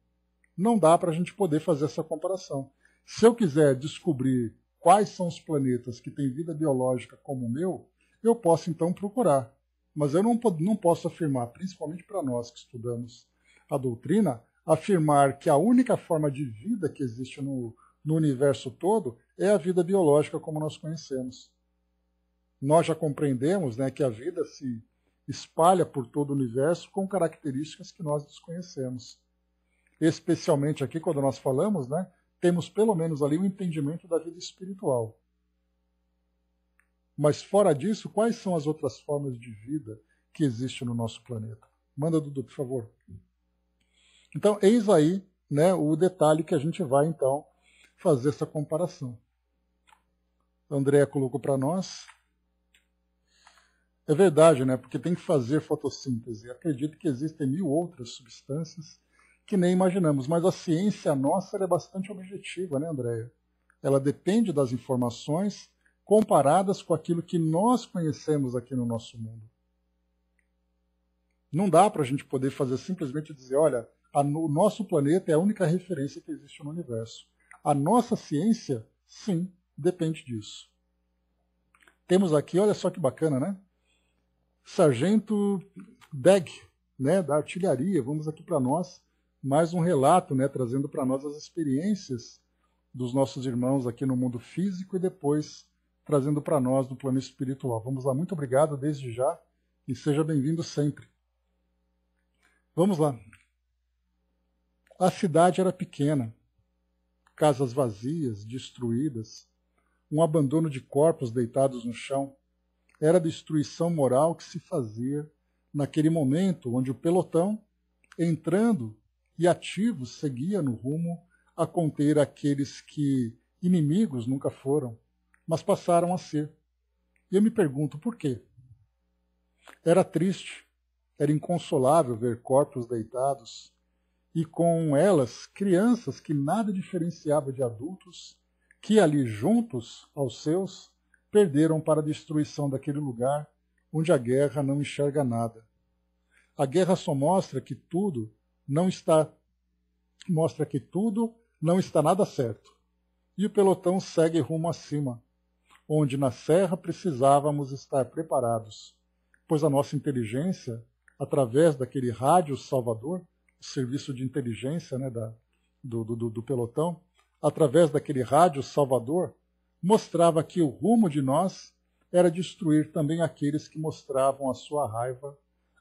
[SPEAKER 1] Não dá para a gente poder fazer essa comparação. Se eu quiser descobrir quais são os planetas que têm vida biológica como o meu, eu posso então procurar. Mas eu não posso afirmar, principalmente para nós que estudamos a doutrina, afirmar que a única forma de vida que existe no universo todo é a vida biológica como nós conhecemos. Nós já compreendemos, né, que a vida se espalha por todo o universo com características que nós desconhecemos. Especialmente aqui, quando nós falamos, né, temos pelo menos ali o entendimento da vida espiritual. Mas fora disso, quais são as outras formas de vida que existe no nosso planeta. Manda, Dudu, por favor. Então, eis aí, né, o detalhe que a gente vai, então, fazer essa comparação. A Andréa colocou para nós. É verdade, né? Porque tem que fazer fotossíntese. Acredito que existem 1000 outras substâncias que nem imaginamos. Mas a ciência nossa é bastante objetiva, né, Andréa? Ela depende das informações comparadas com aquilo que nós conhecemos aqui no nosso mundo. Não dá para a gente poder fazer simplesmente dizer, olha, o nosso planeta é a única referência que existe no universo. A nossa ciência, sim, depende disso. Temos aqui, olha só que bacana, né? Sargento Deg, né, da artilharia. Vamos aqui para nós, mais um relato, né, trazendo para nós as experiências dos nossos irmãos aqui no mundo físico e depois trazendo para nós no plano espiritual. Vamos lá, muito obrigado desde já e seja bem-vindo sempre. Vamos lá. A cidade era pequena, casas vazias, destruídas, um abandono de corpos deitados no chão. Era a destruição moral que se fazia naquele momento onde o pelotão, entrando e ativo, seguia no rumo a conter aqueles que inimigos nunca foram, mas passaram a ser. E eu me pergunto por quê? Era triste, era inconsolável ver corpos deitados e com elas crianças que nada diferenciava de adultos, que ali juntos aos seus perderam para a destruição daquele lugar onde a guerra não enxerga nada. A guerra só mostra que tudo não está nada certo. E o pelotão segue rumo acima, onde na serra precisávamos estar preparados, pois a nossa inteligência, através daquele rádio salvador, o serviço de inteligência, né, do pelotão, através daquele rádio salvador, mostrava que o rumo de nós era destruir também aqueles que mostravam a sua raiva,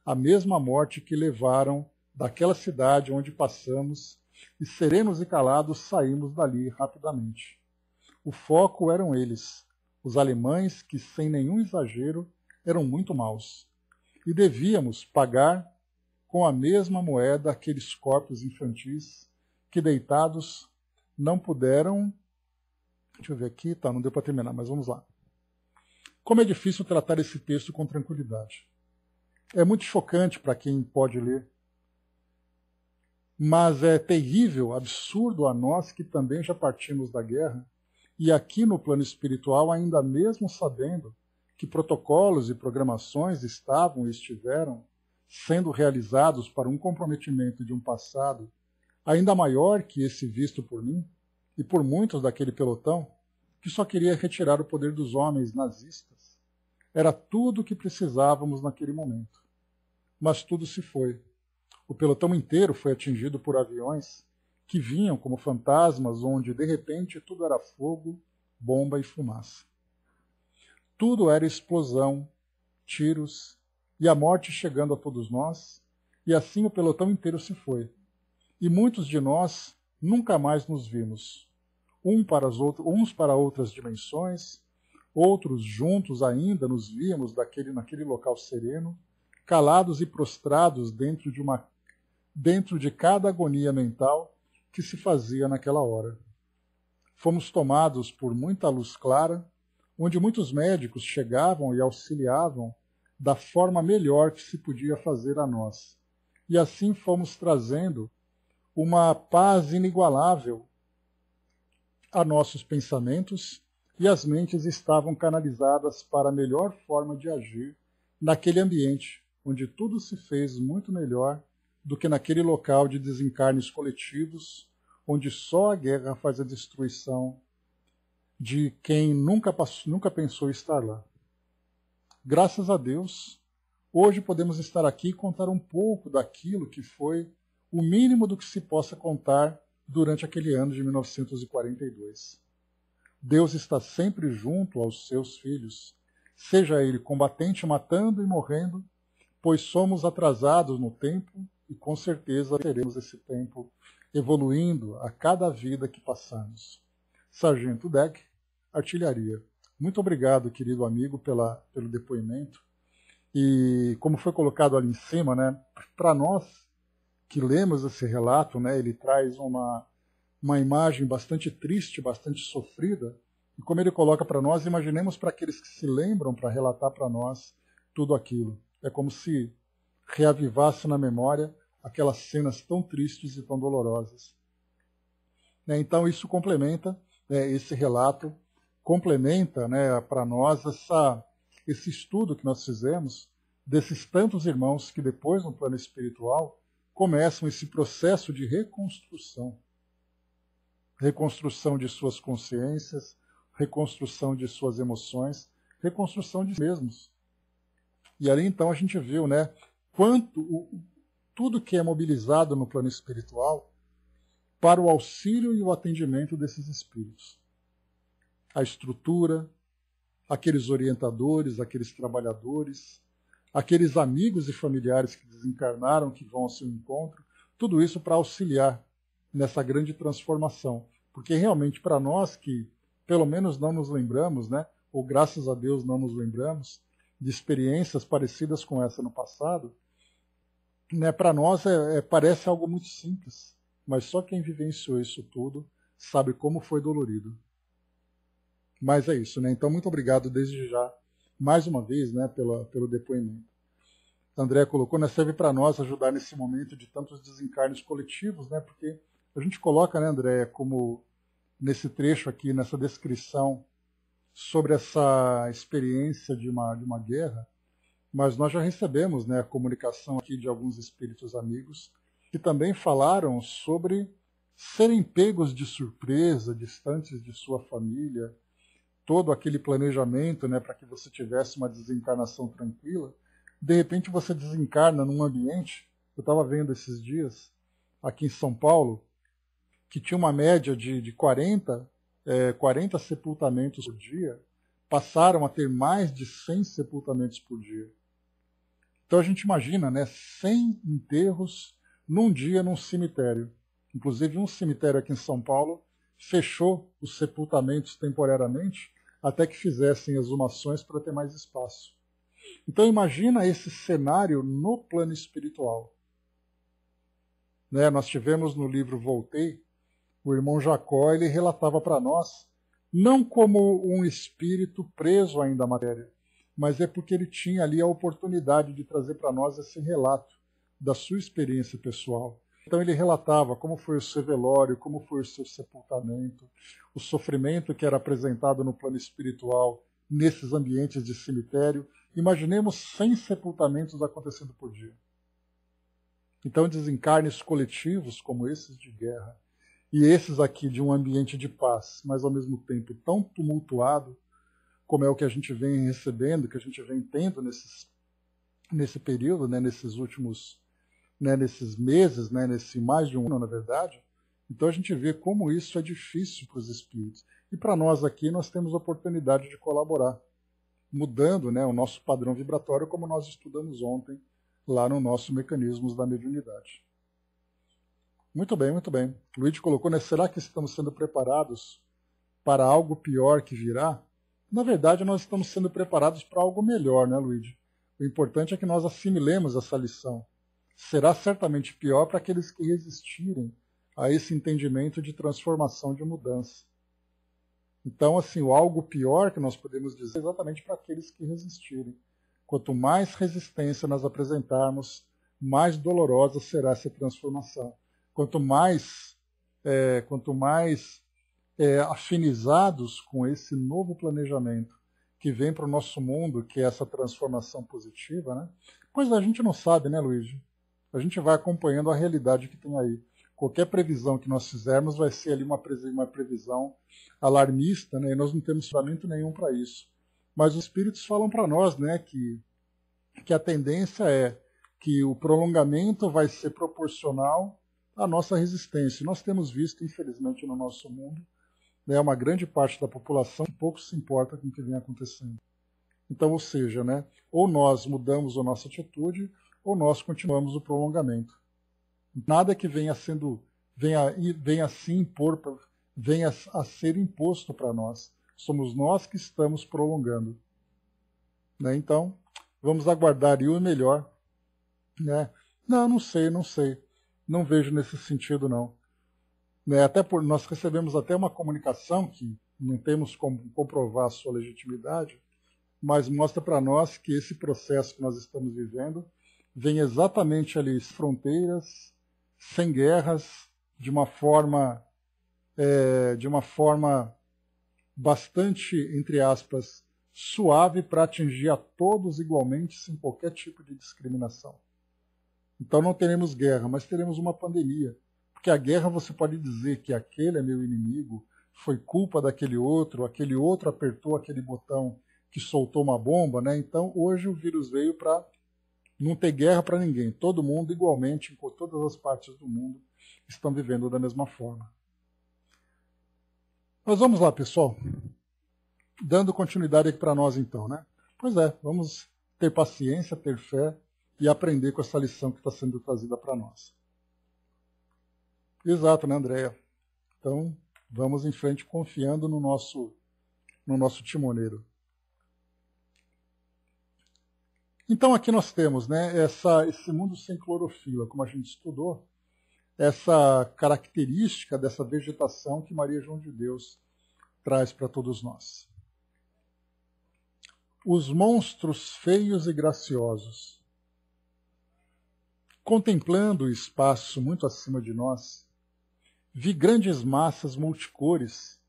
[SPEAKER 1] a mesma morte que levaram daquela cidade onde passamos, e serenos e calados saímos dali rapidamente. O foco eram eles, os alemães que, sem nenhum exagero, eram muito maus. E devíamos pagar com a mesma moeda aqueles corpos infantis que, deitados, não puderam... Deixa eu ver aqui, tá, não deu para terminar, mas vamos lá. Como é difícil tratar esse texto com tranquilidade. É muito chocante para quem pode ler. Mas é terrível, absurdo a nós que também já partimos da guerra, e aqui no plano espiritual, ainda mesmo sabendo que protocolos e programações estavam e estiveram sendo realizados para um comprometimento de um passado ainda maior que esse visto por mim e por muitos daquele pelotão, que só queria retirar o poder dos homens nazistas. Era tudo o que precisávamos naquele momento. Mas tudo se foi. O pelotão inteiro foi atingido por aviões que vinham como fantasmas, onde de repente tudo era fogo, bomba e fumaça. Tudo era explosão, tiros e a morte chegando a todos nós, e assim o pelotão inteiro se foi. E muitos de nós nunca mais nos vimos, uns para outras dimensões, outros juntos ainda nos víamos naquele local sereno, calados e prostrados dentro de cada agonia mental que se fazia naquela hora. Fomos tomados por muita luz clara, onde muitos médicos chegavam e auxiliavam da forma melhor que se podia fazer a nós. E assim fomos trazendo uma paz inigualável a nossos pensamentos, e as mentes estavam canalizadas para a melhor forma de agir naquele ambiente, onde tudo se fez muito melhor do que naquele local de desencarnes coletivos, onde só a guerra faz a destruição de quem nunca pensou estar lá. Graças a Deus, hoje podemos estar aqui e contar um pouco daquilo que foi o mínimo do que se possa contar durante aquele ano de 1942. Deus está sempre junto aos seus filhos, seja ele combatente matando e morrendo, pois somos atrasados no tempo e com certeza teremos esse tempo evoluindo a cada vida que passamos. Sargento Deg, Artilharia. Muito obrigado, querido amigo, pelo depoimento. E como foi colocado ali em cima, né, para nós que lemos esse relato, né, ele traz uma imagem bastante triste, bastante sofrida. E como ele coloca para nós, imaginemos para aqueles que se lembram para relatar para nós tudo aquilo. É como se reavivasse na memória aquelas cenas tão tristes e tão dolorosas. Então isso complementa, esse relato complementa, né, para nós esse estudo que nós fizemos desses tantos irmãos que depois no plano espiritual começam esse processo de reconstrução. Reconstrução de suas consciências, reconstrução de suas emoções, reconstrução de si mesmos. E ali então a gente viu, né, tudo que é mobilizado no plano espiritual para o auxílio e o atendimento desses espíritos. A estrutura, aqueles orientadores, aqueles trabalhadores, aqueles amigos e familiares que desencarnaram, que vão ao seu encontro, tudo isso para auxiliar nessa grande transformação. Porque realmente para nós que pelo menos não nos lembramos, né, ou graças a Deus não nos lembramos, de experiências parecidas com essa no passado, né, para nós parece algo muito simples, mas só quem vivenciou isso tudo sabe como foi dolorido. Mas é isso, né? Então, muito obrigado desde já, mais uma vez, né, pelo depoimento. André colocou, né, serve para nós ajudar nesse momento de tantos desencarnes coletivos, né, porque a gente coloca, né, André, como nesse trecho aqui, nessa descrição sobre essa experiência de uma guerra, mas nós já recebemos, né, a comunicação aqui de alguns espíritos amigos que também falaram sobre serem pegos de surpresa, distantes de sua família, todo aquele planejamento, né, para que você tivesse uma desencarnação tranquila. De repente você desencarna num ambiente, eu estava vendo esses dias, aqui em São Paulo, que tinha uma média de 40 sepultamentos por dia, passaram a ter mais de 100 sepultamentos por dia. Então a gente imagina, né, 100 enterros num dia num cemitério. Inclusive um cemitério aqui em São Paulo fechou os sepultamentos temporariamente até que fizessem exumações para ter mais espaço. Então imagina esse cenário no plano espiritual. Né, nós tivemos no livro Voltei, o irmão Jacó, ele relatava para nós, não como um espírito preso ainda à matéria, mas é porque ele tinha ali a oportunidade de trazer para nós esse relato da sua experiência pessoal. Então ele relatava como foi o seu velório, como foi o seu sepultamento, o sofrimento que era apresentado no plano espiritual nesses ambientes de cemitério. Imaginemos 100 sepultamentos acontecendo por dia. Então desencarnes coletivos como esses de guerra, e esses aqui de um ambiente de paz, mas ao mesmo tempo tão tumultuado, como é o que a gente vem recebendo, que a gente vem tendo nesse período, né, nesses últimos, né, nesses meses, né, nesse mais de um ano, na verdade. Então a gente vê como isso é difícil para os espíritos. E para nós aqui, nós temos a oportunidade de colaborar, mudando, né, o nosso padrão vibratório, como nós estudamos ontem, lá no nosso Mecanismos da Mediunidade. Muito bem, muito bem. Luiz colocou, né, será que estamos sendo preparados para algo pior que virá? Na verdade, nós estamos sendo preparados para algo melhor, né, Luiz? O importante é que nós assimilemos essa lição. Será certamente pior para aqueles que resistirem a esse entendimento de transformação, de mudança. Então, assim, o algo pior que nós podemos dizer é exatamente para aqueles que resistirem. Quanto mais resistência nós apresentarmos, mais dolorosa será essa transformação. Quanto mais afinizados com esse novo planejamento que vem para o nosso mundo, que é essa transformação positiva, né? Pois a gente não sabe, né, Luiz? A gente vai acompanhando a realidade que tem aí. Qualquer previsão que nós fizermos vai ser ali uma previsão alarmista, né? E nós não temos fundamento nenhum para isso. Mas os espíritos falam para nós, né, que a tendência é que o prolongamento vai ser proporcional à nossa resistência. Nós temos visto, infelizmente, no nosso mundo, né, uma grande parte da população que pouco se importa com o que vem acontecendo. Então, ou seja, né, ou nós mudamos a nossa atitude, ou nós continuamos o prolongamento. Nada que venha a ser imposto para nós. Somos nós que estamos prolongando. Né? Então, Vamos aguardar e o melhor, né? Não, não sei, não sei. Não vejo nesse sentido, não. Né? Até por nós recebemos até uma comunicação que não temos como comprovar a sua legitimidade, mas mostra para nós que esse processo que nós estamos vivendo vem exatamente ali, fronteiras, sem guerras, de uma forma bastante, entre aspas, suave para atingir a todos igualmente, sem qualquer tipo de discriminação. Então não teremos guerra, mas teremos uma pandemia. Porque a guerra você pode dizer que aquele é meu inimigo, foi culpa daquele outro apertou aquele botão que soltou uma bomba, né? Então hoje o vírus veio para não ter guerra para ninguém. Todo mundo igualmente, em todas as partes do mundo, estão vivendo da mesma forma. Mas vamos lá, pessoal. Dando continuidade aqui para nós então, né? Pois é, vamos ter paciência, ter fé e aprender com essa lição que está sendo trazida para nós. Exato, né, Andréia? Então, vamos em frente confiando no nosso timoneiro. Então, aqui nós temos, né, esse mundo sem clorofila, como a gente estudou, essa característica dessa vegetação que Maria João de Deus traz para todos nós. Os monstros feios e graciosos. Contemplando o espaço muito acima de nós, vi grandes massas multicores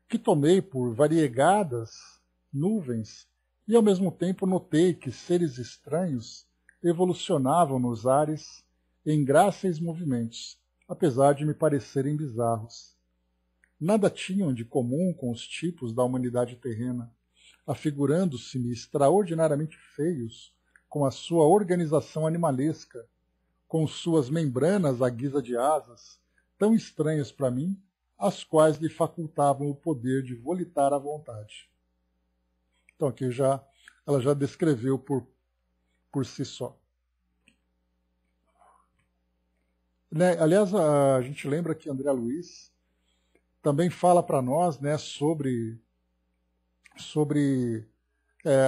[SPEAKER 1] que tomei por variegadas nuvens e ao mesmo tempo notei que seres estranhos evolucionavam nos ares em gráceis movimentos, apesar de me parecerem bizarros. Nada tinham de comum com os tipos da humanidade terrena, afigurando-se-me extraordinariamente feios com a sua organização animalesca, com suas membranas à guisa de asas, tão estranhas para mim, as quais lhe facultavam o poder de volitar à vontade. Então aqui ela já descreveu por si só. Né? Aliás, a gente lembra que André Luiz também fala para nós, né, sobre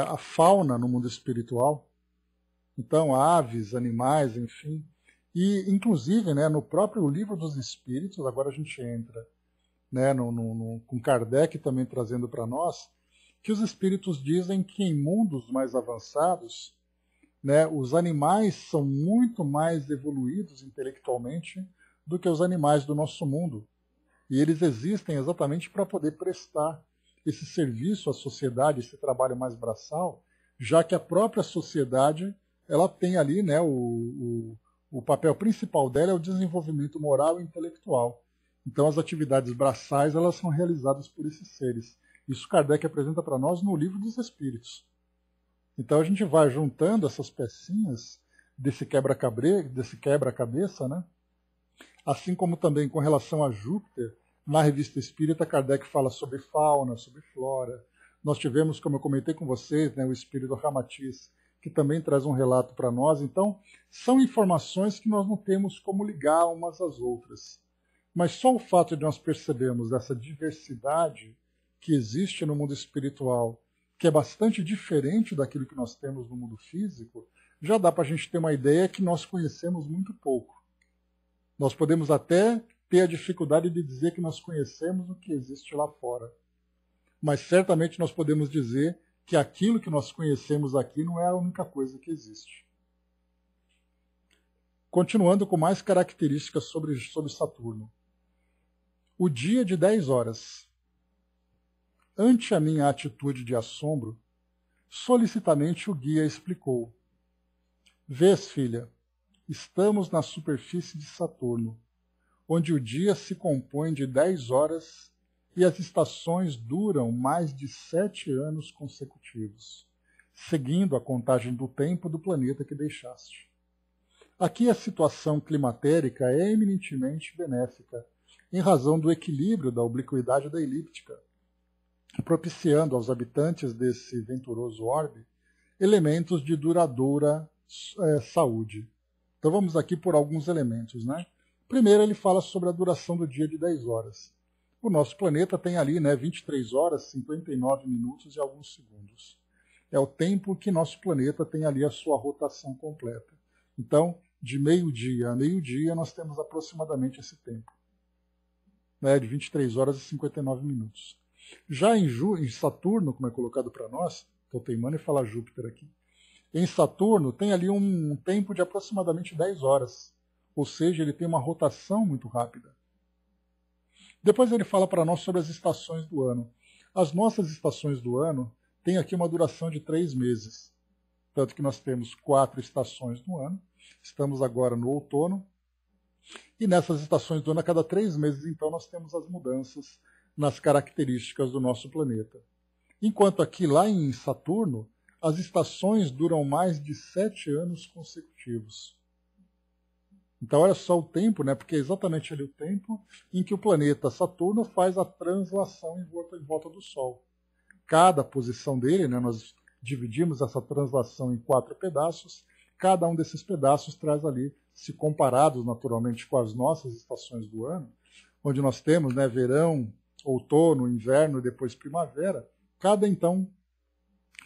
[SPEAKER 1] a fauna no mundo espiritual. Então, aves, animais, enfim. E, inclusive, né, no próprio Livro dos Espíritos, agora a gente entra, né, com Kardec também trazendo para nós, que os espíritos dizem que em mundos mais avançados, né, os animais são muito mais evoluídos intelectualmente do que os animais do nosso mundo. E eles existem exatamente para poder prestar esse serviço à sociedade, esse trabalho mais braçal, já que a própria sociedade ela tem ali, né, o papel principal dela é o desenvolvimento moral e intelectual. Então as atividades braçais elas são realizadas por esses seres. Isso Kardec apresenta para nós no Livro dos Espíritos. Então a gente vai juntando essas pecinhas desse quebra-cabeça, né? Assim como também com relação a Júpiter, na Revista Espírita, Kardec fala sobre fauna, sobre flora. Nós tivemos, como eu comentei com vocês, né, o espírito Ramatiz, que também traz um relato para nós. Então, são informações que nós não temos como ligar umas às outras. Mas só o fato de nós percebermos essa diversidade que existe no mundo espiritual, que é bastante diferente daquilo que nós temos no mundo físico, já dá para a gente ter uma ideia que nós conhecemos muito pouco. Nós podemos até ter a dificuldade de dizer que nós conhecemos o que existe lá fora. Mas certamente nós podemos dizer que aquilo que nós conhecemos aqui não é a única coisa que existe. Continuando com mais características sobre Saturno. O dia de 10 horas. Ante a minha atitude de assombro, solicitamente o guia explicou. Vês, filha, estamos na superfície de Saturno, onde o dia se compõe de 10 horas e as estações duram mais de 7 anos consecutivos, seguindo a contagem do tempo do planeta que deixaste. Aqui a situação climatérica é eminentemente benéfica, em razão do equilíbrio da obliquidade da elíptica, propiciando aos habitantes desse venturoso orbe elementos de duradoura saúde. Então vamos aqui por alguns elementos, né? Primeiro ele fala sobre a duração do dia de 10 horas. O nosso planeta tem ali, né, 23 horas, 59 minutos e alguns segundos. é o tempo que nosso planeta tem ali a sua rotação completa. Então, de meio-dia a meio-dia, nós temos aproximadamente esse tempo, né, de 23 horas e 59 minutos. Já em Saturno, como é colocado para nós, estou teimando em falar Júpiter aqui, em Saturno tem ali um tempo de aproximadamente 10 horas, ou seja, ele tem uma rotação muito rápida. Depois ele fala para nós sobre as estações do ano. As nossas estações do ano têm aqui uma duração de 3 meses, tanto que nós temos 4 estações no ano, estamos agora no outono, e nessas estações do ano, a cada 3 meses, então, nós temos as mudanças nas características do nosso planeta. Enquanto aqui, lá em Saturno, as estações duram mais de 7 anos consecutivos. Então, olha só o tempo, né? Porque é exatamente ali o tempo em que o planeta Saturno faz a translação em volta do Sol. Cada posição dele, né? Nós dividimos essa translação em 4 pedaços. Cada um desses pedaços traz ali, se comparados naturalmente com as nossas estações do ano, onde nós temos, né, verão, outono, inverno e depois primavera,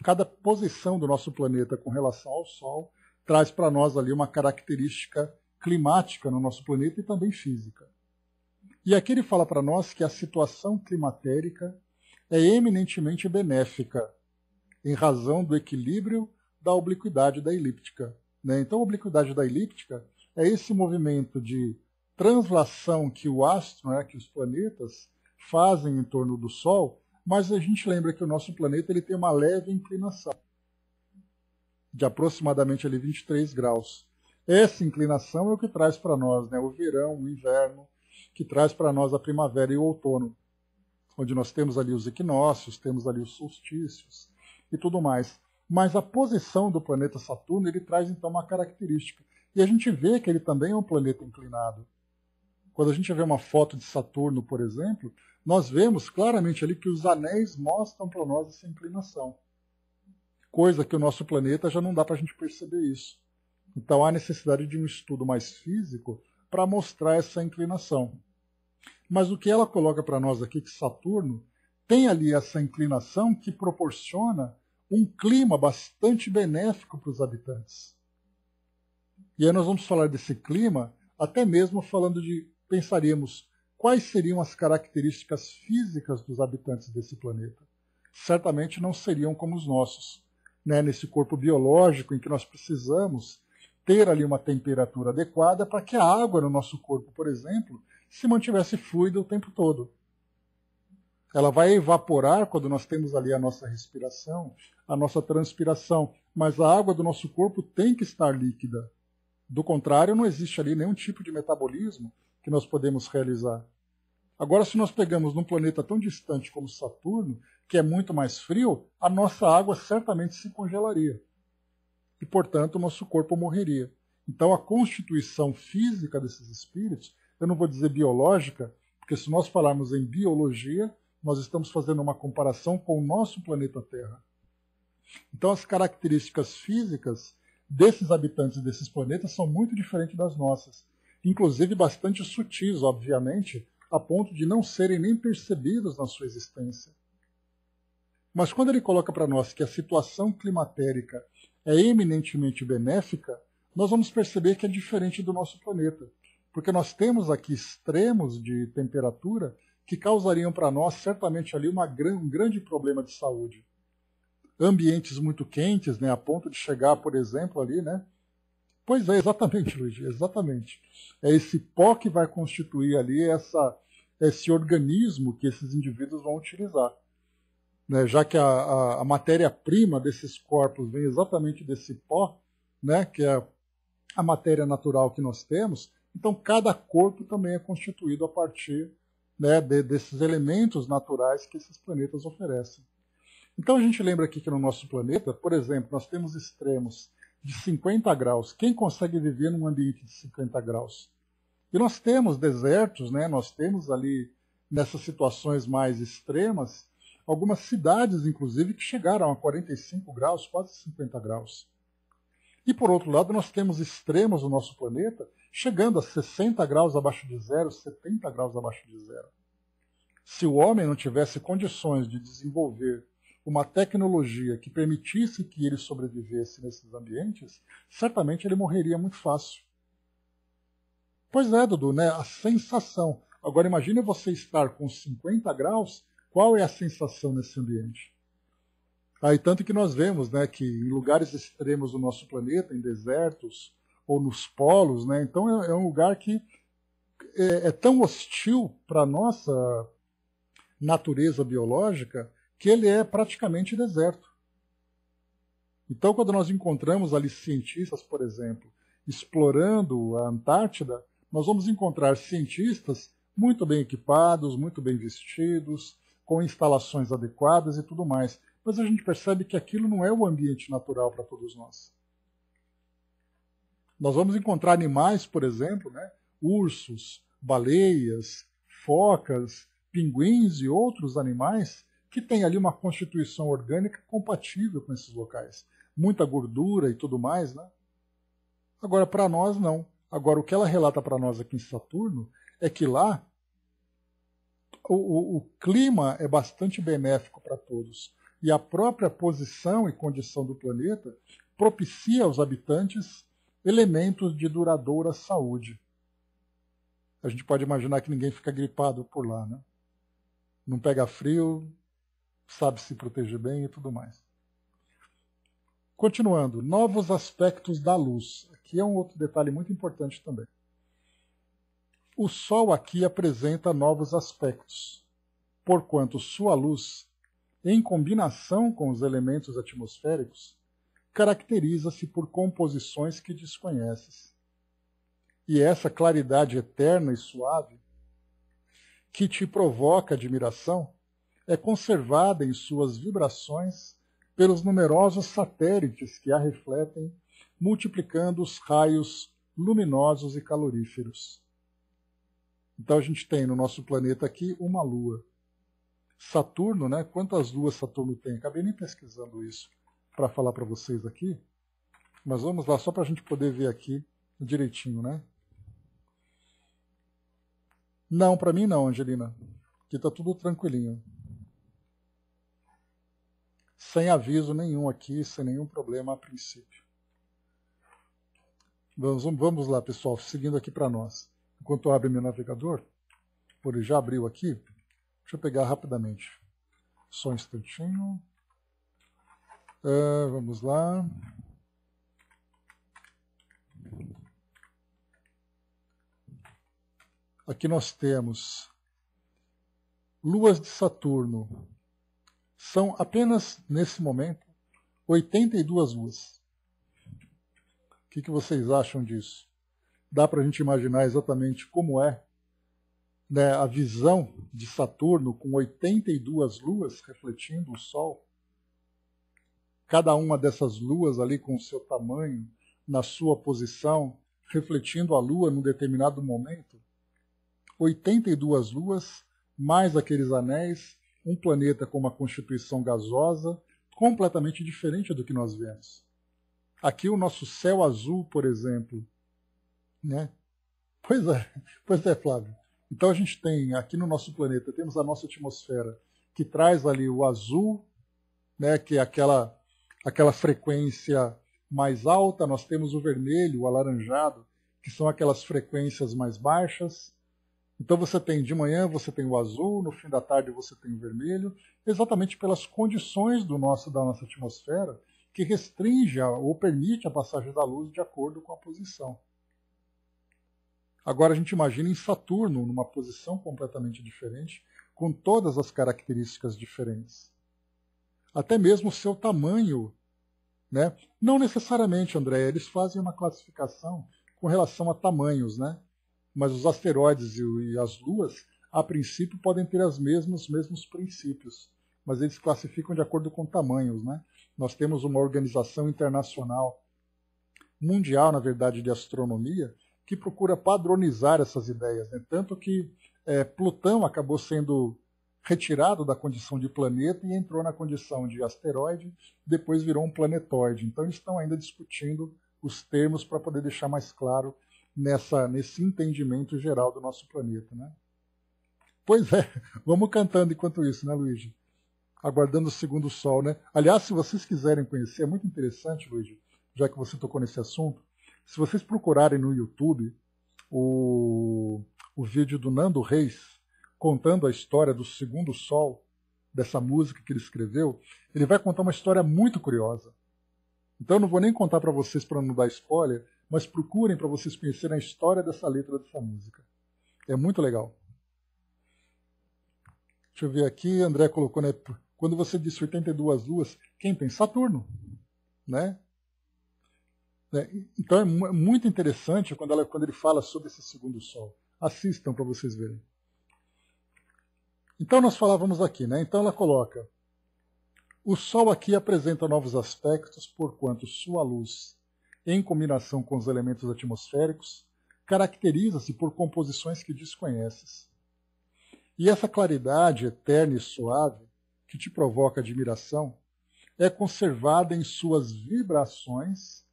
[SPEAKER 1] cada posição do nosso planeta com relação ao Sol traz para nós ali uma característica climática no nosso planeta e também física. E aqui ele fala para nós que a situação climatérica é eminentemente benéfica, em razão do equilíbrio da obliquidade da elíptica. Né? Então, a obliquidade da elíptica é esse movimento de translação que o astro, né, que os planetas fazem em torno do Sol, mas a gente lembra que o nosso planeta ele tem uma leve inclinação, de aproximadamente ali 23 graus. Essa inclinação é o que traz para nós, né, o verão, o inverno, que traz para nós a primavera e o outono, onde nós temos ali os equinócios, temos ali os solstícios e tudo mais. Mas a posição do planeta Saturno, ele traz então uma característica. E a gente vê que ele também é um planeta inclinado. Quando a gente vê uma foto de Saturno, por exemplo, nós vemos claramente ali que os anéis mostram para nós essa inclinação. Coisa que o nosso planeta já não dá para a gente perceber isso. Então há necessidade de um estudo mais físico para mostrar essa inclinação. Mas o que ela coloca para nós aqui, que Saturno tem ali essa inclinação que proporciona um clima bastante benéfico para os habitantes. E aí nós vamos falar desse clima, até mesmo falando pensaríamos quais seriam as características físicas dos habitantes desse planeta. Certamente não seriam como os nossos, né? Nesse corpo biológico em que nós precisamos ter ali uma temperatura adequada para que a água no nosso corpo, por exemplo, se mantivesse fluida o tempo todo. Ela vai evaporar quando nós temos ali a nossa respiração, a nossa transpiração, mas a água do nosso corpo tem que estar líquida. Do contrário, não existe ali nenhum tipo de metabolismo que nós podemos realizar. Agora, se nós pegamos num planeta tão distante como Saturno, que é muito mais frio, a nossa água certamente se congelaria. E, portanto, o nosso corpo morreria. Então, a constituição física desses espíritos, eu não vou dizer biológica, porque se nós falarmos em biologia, nós estamos fazendo uma comparação com o nosso planeta Terra. Então, as características físicas desses habitantes desses planetas são muito diferentes das nossas. Inclusive bastante sutis, obviamente, a ponto de não serem nem percebidos na sua existência. Mas quando ele coloca para nós que a situação climatérica é eminentemente benéfica, nós vamos perceber que é diferente do nosso planeta. Porque nós temos aqui extremos de temperatura que causariam para nós, certamente, ali um grande problema de saúde. Ambientes muito quentes, né, a ponto de chegar, por exemplo, ali, né? Pois é, exatamente, Luigi, exatamente. É esse pó que vai constituir ali esse organismo que esses indivíduos vão utilizar. Né, já que a matéria-prima desses corpos vem exatamente desse pó, né, que é a matéria natural que nós temos, então cada corpo também é constituído a partir, né, desses elementos naturais que esses planetas oferecem. Então a gente lembra aqui que no nosso planeta, por exemplo, nós temos extremos de 50 graus. Quem consegue viver num ambiente de 50 graus? E nós temos desertos, né, nós temos ali, nessas situações mais extremas, algumas cidades, inclusive, que chegaram a 45 graus, quase 50 graus. E, por outro lado, nós temos extremos no nosso planeta chegando a 60 graus abaixo de zero, 70 graus abaixo de zero. Se o homem não tivesse condições de desenvolver uma tecnologia que permitisse que ele sobrevivesse nesses ambientes, certamente ele morreria muito fácil. Pois é, Dudu, né? A sensação. Agora imagine você estar com 50 graus, qual é a sensação nesse ambiente? Aí tanto que nós vemos, né, que em lugares extremos do nosso planeta, em desertos ou nos polos, né, então é um lugar que é tão hostil para a nossa natureza biológica que ele é praticamente deserto. Então, quando nós encontramos ali cientistas, por exemplo, explorando a Antártida, nós vamos encontrar cientistas muito bem equipados, muito bem vestidos, com instalações adequadas e tudo mais. Mas a gente percebe que aquilo não é o ambiente natural para todos nós. Nós vamos encontrar animais, por exemplo, né, ursos, baleias, focas, pinguins e outros animais que têm ali uma constituição orgânica compatível com esses locais. Muita gordura e tudo mais, né? Agora, para nós, não. Agora, o que ela relata para nós aqui em Saturno é que lá o clima é bastante benéfico para todos. E a própria posição e condição do planeta propicia aos habitantes elementos de duradoura saúde. A gente pode imaginar que ninguém fica gripado por lá, né? Não pega frio, sabe se proteger bem e tudo mais. Continuando, novos aspectos da luz. Aqui é um outro detalhe muito importante também. O Sol aqui apresenta novos aspectos, porquanto sua luz, em combinação com os elementos atmosféricos, caracteriza-se por composições que desconheces. E essa claridade eterna e suave, que te provoca admiração, é conservada em suas vibrações pelos numerosos satélites que a refletem, multiplicando os raios luminosos e caloríferos. Então a gente tem no nosso planeta aqui uma Lua. Saturno, né? Quantas luas Saturno tem? Acabei nem pesquisando isso para falar para vocês aqui, mas vamos lá, só para a gente poder ver aqui direitinho, né? Não, para mim não, Angelina. Aqui está tudo tranquilinho. Sem aviso nenhum aqui, sem nenhum problema a princípio. Vamos lá, pessoal, seguindo aqui para nós. Enquanto eu abro meu navegador, ele já abriu aqui, deixa eu pegar rapidamente. Só um instantinho. Vamos lá. Aqui nós temos luas de Saturno. São apenas, nesse momento, 82 luas. O que vocês acham disso? Dá para a gente imaginar exatamente como é, né, a visão de Saturno com 82 luas refletindo o Sol? Cada uma dessas luas ali com o seu tamanho, na sua posição, refletindo a Lua num determinado momento. 82 luas, mais aqueles anéis, um planeta com uma constituição gasosa, completamente diferente do que nós vemos. Aqui o nosso céu azul, por exemplo, né? Pois é, Flávio. Então a gente tem, aqui no nosso planeta, temos a nossa atmosfera, que traz ali o azul, né, que é aquela frequência mais alta, nós temos o vermelho, o alaranjado, que são aquelas frequências mais baixas. Então você tem de manhã, você tem o azul, no fim da tarde você tem o vermelho, exatamente pelas condições da nossa atmosfera, que restringe ou permite a passagem da luz de acordo com a posição. Agora a gente imagina em Saturno, numa posição completamente diferente, com todas as características diferentes. Até mesmo o seu tamanho, né? Não necessariamente, André, eles fazem uma classificação com relação a tamanhos, né? Mas os asteroides e as luas, a princípio, podem ter os mesmos princípios, mas eles classificam de acordo com tamanhos, né? Nós temos uma organização internacional, mundial, na verdade, de astronomia, que procura padronizar essas ideias, né? Tanto que Plutão acabou sendo retirado da condição de planeta e entrou na condição de asteroide, depois virou um planetoide. Então eles estão ainda discutindo os termos para poder deixar mais claro nesse entendimento geral do nosso planeta, né? Pois é, vamos cantando enquanto isso, né, Luigi? aguardando o segundo sol, né? Aliás, se vocês quiserem conhecer, é muito interessante, Luiz, já que você tocou nesse assunto, se vocês procurarem no YouTube o vídeo do Nando Reis contando a história do segundo sol, dessa música que ele escreveu, ele vai contar uma história muito curiosa. Então eu não vou nem contar para vocês para não dar spoiler, mas procurem para vocês conhecerem a história dessa letra dessa música. É muito legal. Deixa eu ver aqui, André colocou, né? Quando você disse 82 luas, quem tem? Saturno, né? Então é muito interessante quando ele fala sobre esse segundo sol. Assistam para vocês verem. Então nós falávamos aqui, né? Então ela coloca: o Sol aqui apresenta novos aspectos, porquanto sua luz, em combinação com os elementos atmosféricos, caracteriza-se por composições que desconheces. E essa claridade eterna e suave, que te provoca admiração, é conservada em suas vibrações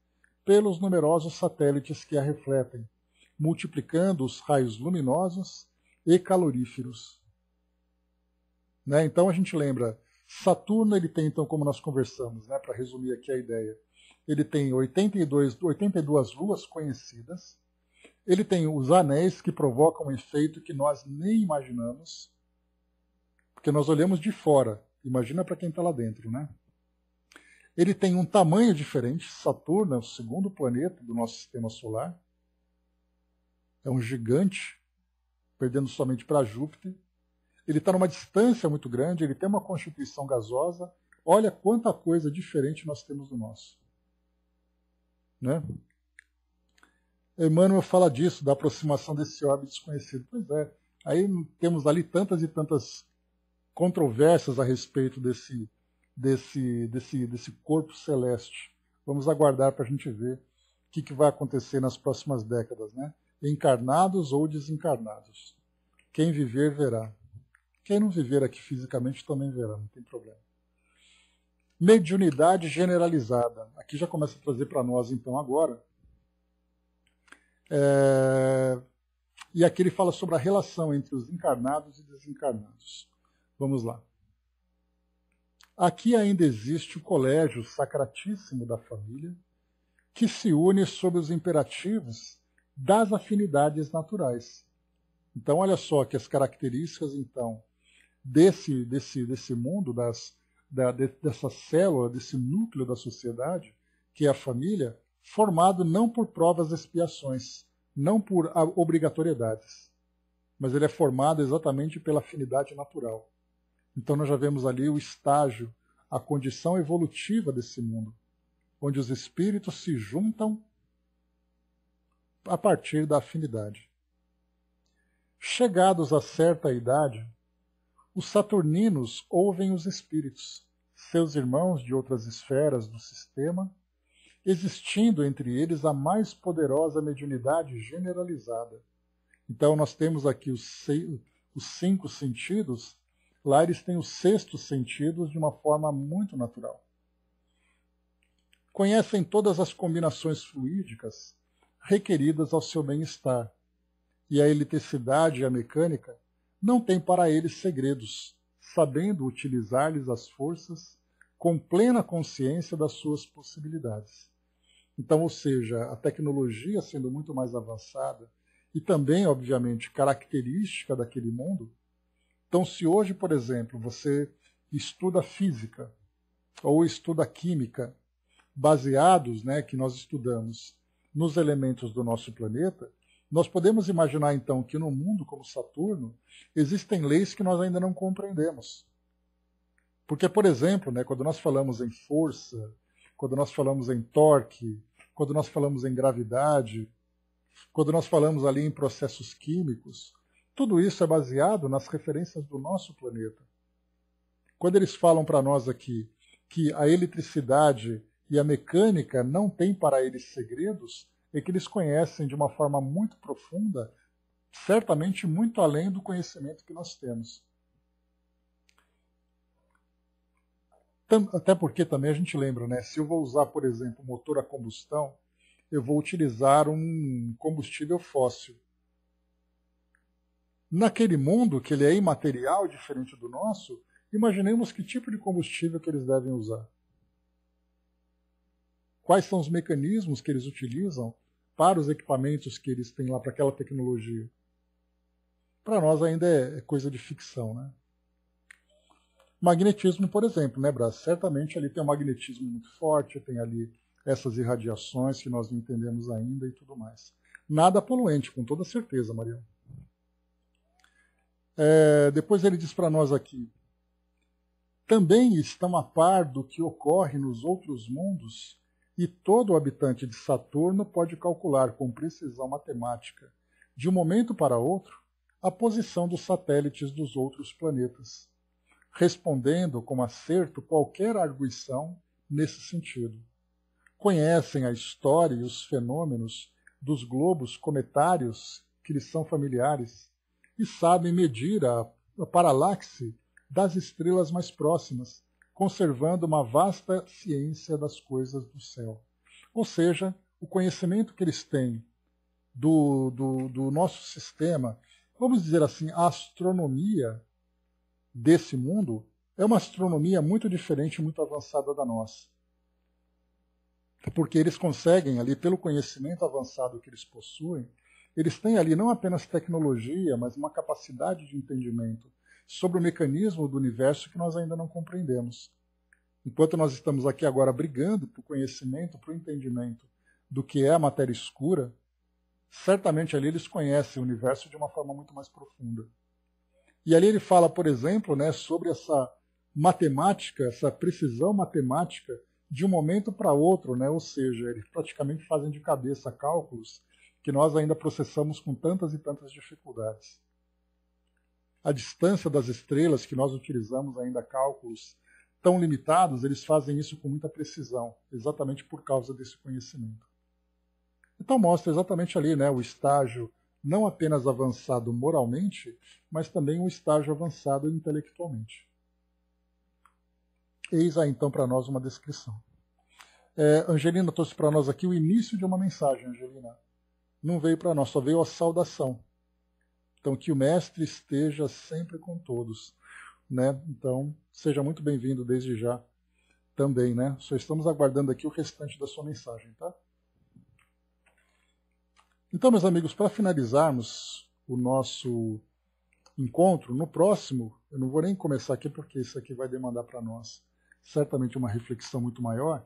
[SPEAKER 1] pelos numerosos satélites que a refletem, multiplicando os raios luminosos e caloríferos. Né? Então a gente lembra, Saturno ele tem, então, como nós conversamos, né, para resumir aqui a ideia, ele tem 82 luas conhecidas, ele tem os anéis que provocam um efeito que nós nem imaginamos, porque nós olhamos de fora, imagina para quem está lá dentro, né? Ele tem um tamanho diferente, Saturno é o segundo planeta do nosso sistema solar, é um gigante, perdendo somente para Júpiter. Ele está numa distância muito grande, ele tem uma constituição gasosa. Olha quanta coisa diferente nós temos do nosso. Né? Emmanuel fala disso, da aproximação desse orbe desconhecido. Pois é, aí temos ali tantas e tantas controvérsias a respeito desse corpo celeste. Vamos aguardar para a gente ver o que vai acontecer nas próximas décadas, né? Encarnados ou desencarnados. Quem viver, verá. Quem não viver aqui fisicamente também verá, não tem problema. Mediunidade generalizada. Aqui já começa a trazer para nós, então, agora. E aqui ele fala sobre a relação entre os encarnados e desencarnados. Vamos lá. Aqui ainda existe o colégio sacratíssimo da família, que se une sob os imperativos das afinidades naturais. Então, olha só que as características, então, desse mundo, dessa célula, desse núcleo da sociedade, que é a família, formado não por provas e expiações, não por obrigatoriedades, mas ele é formado exatamente pela afinidade natural. Então nós já vemos ali o estágio, a condição evolutiva desse mundo, onde os espíritos se juntam a partir da afinidade. Chegados a certa idade, os saturninos ouvem os espíritos, seus irmãos de outras esferas do sistema, existindo entre eles a mais poderosa mediunidade generalizada. Então nós temos aqui os 5 sentidos, lá eles têm os 6º sentidos de uma forma muito natural. Conhecem todas as combinações fluídicas requeridas ao seu bem-estar, e a eletricidade e a mecânica não têm para eles segredos, sabendo utilizar-lhes as forças com plena consciência das suas possibilidades. Então, ou seja, a tecnologia sendo muito mais avançada e também, obviamente, característica daquele mundo. Então, se hoje, por exemplo, você estuda física ou estuda química, baseados, né, que nós estudamos nos elementos do nosso planeta, nós podemos imaginar, então, que no mundo como Saturno existem leis que nós ainda não compreendemos. Porque, por exemplo, né, quando nós falamos em força, quando nós falamos em torque, quando nós falamos em gravidade, quando nós falamos ali em processos químicos, tudo isso é baseado nas referências do nosso planeta. Quando eles falam para nós aqui que a eletricidade e a mecânica não têm para eles segredos, é que eles conhecem de uma forma muito profunda, certamente muito além do conhecimento que nós temos. Até porque também a gente lembra, né? Se eu vou usar, por exemplo, motor a combustão, eu vou utilizar um combustível fóssil. Naquele mundo, que ele é imaterial, diferente do nosso, Imaginemos que tipo de combustível que eles devem usar. Quais são os mecanismos que eles utilizam para os equipamentos que eles têm lá para aquela tecnologia. Para nós ainda é coisa de ficção, né? Magnetismo, por exemplo, né, Brás? Certamente ali tem um magnetismo muito forte, tem ali essas irradiações que nós não entendemos ainda e tudo mais. Nada poluente, com toda certeza, Mariana. Depois ele diz para nós aqui, também estão a par do que ocorre nos outros mundos e todo habitante de Saturno pode calcular com precisão matemática, de um momento para outro, a posição dos satélites dos outros planetas, respondendo com acerto qualquer arguição nesse sentido. Conhecem a história e os fenômenos dos globos cometários que lhes são familiares e sabem medir a paralaxe das estrelas mais próximas, conservando uma vasta ciência das coisas do céu. Ou seja, o conhecimento que eles têm do nosso sistema, vamos dizer assim, a astronomia desse mundo é uma astronomia muito diferente, muito avançada da nossa. Porque eles conseguem ali, pelo conhecimento avançado que eles possuem, eles têm ali não apenas tecnologia, mas uma capacidade de entendimento sobre o mecanismo do universo que nós ainda não compreendemos. Enquanto nós estamos aqui agora brigando por conhecimento, por entendimento do que é a matéria escura, certamente ali eles conhecem o universo de uma forma muito mais profunda. E ali ele fala, por exemplo, né, sobre essa matemática, essa precisão matemática de um momento para outro, né, ou seja, eles praticamente fazem de cabeça cálculos que nós ainda processamos com tantas e tantas dificuldades. A distância das estrelas, que nós utilizamos ainda cálculos tão limitados, eles fazem isso com muita precisão, exatamente por causa desse conhecimento. Então mostra exatamente ali, né, o estágio não apenas avançado moralmente, mas também um estágio avançado intelectualmente. Eis aí então para nós uma descrição. Angelina trouxe para nós aqui o início de uma mensagem, Angelina. Não veio para nós, só veio a saudação. Então, que o Mestre esteja sempre com todos. Né? Então, seja muito bem-vindo desde já também. Né? Só estamos aguardando aqui o restante da sua mensagem. Tá? Então, meus amigos, para finalizarmos o nosso encontro, no próximo, eu não vou nem começar aqui porque isso aqui vai demandar para nós certamente uma reflexão muito maior,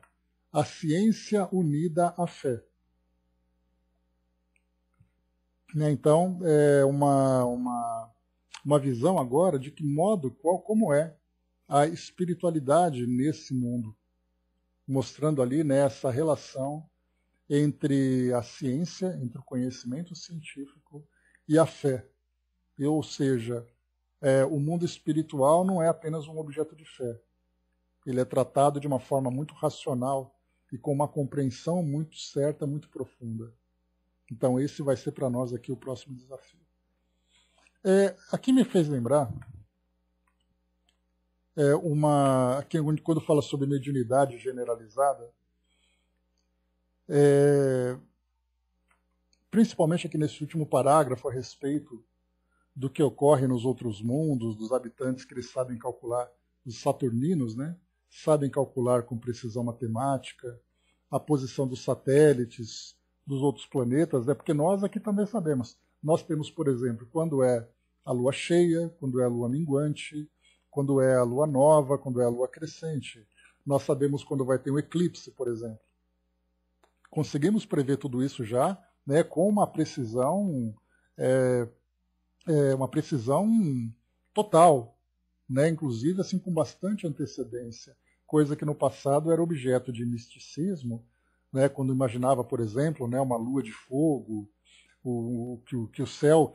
[SPEAKER 1] a ciência unida à fé. Então, é uma visão agora de que modo, como é a espiritualidade nesse mundo, mostrando ali, né, essa relação entre a ciência, entre o conhecimento científico e a fé. Ou seja, o mundo espiritual não é apenas um objeto de fé. Ele é tratado de uma forma muito racional e com uma compreensão muito certa, muito profunda. Então, esse vai ser para nós aqui o próximo desafio. Aqui me fez lembrar aqui, quando fala sobre mediunidade generalizada, principalmente aqui nesse último parágrafo a respeito do que ocorre nos outros mundos, dos habitantes que eles sabem calcular, os saturninos, né? Sabem calcular com precisão matemática a posição dos satélites, dos outros planetas, né? Porque nós aqui também sabemos. Nós temos, por exemplo, quando é a lua cheia, quando é a lua minguante, quando é a lua nova, quando é a lua crescente. Nós sabemos quando vai ter um eclipse, por exemplo. Conseguimos prever tudo isso já, né, com uma precisão total, né, inclusive assim com bastante antecedência, coisa que no passado era objeto de misticismo, né, quando imaginava, por exemplo, né, uma lua de fogo, que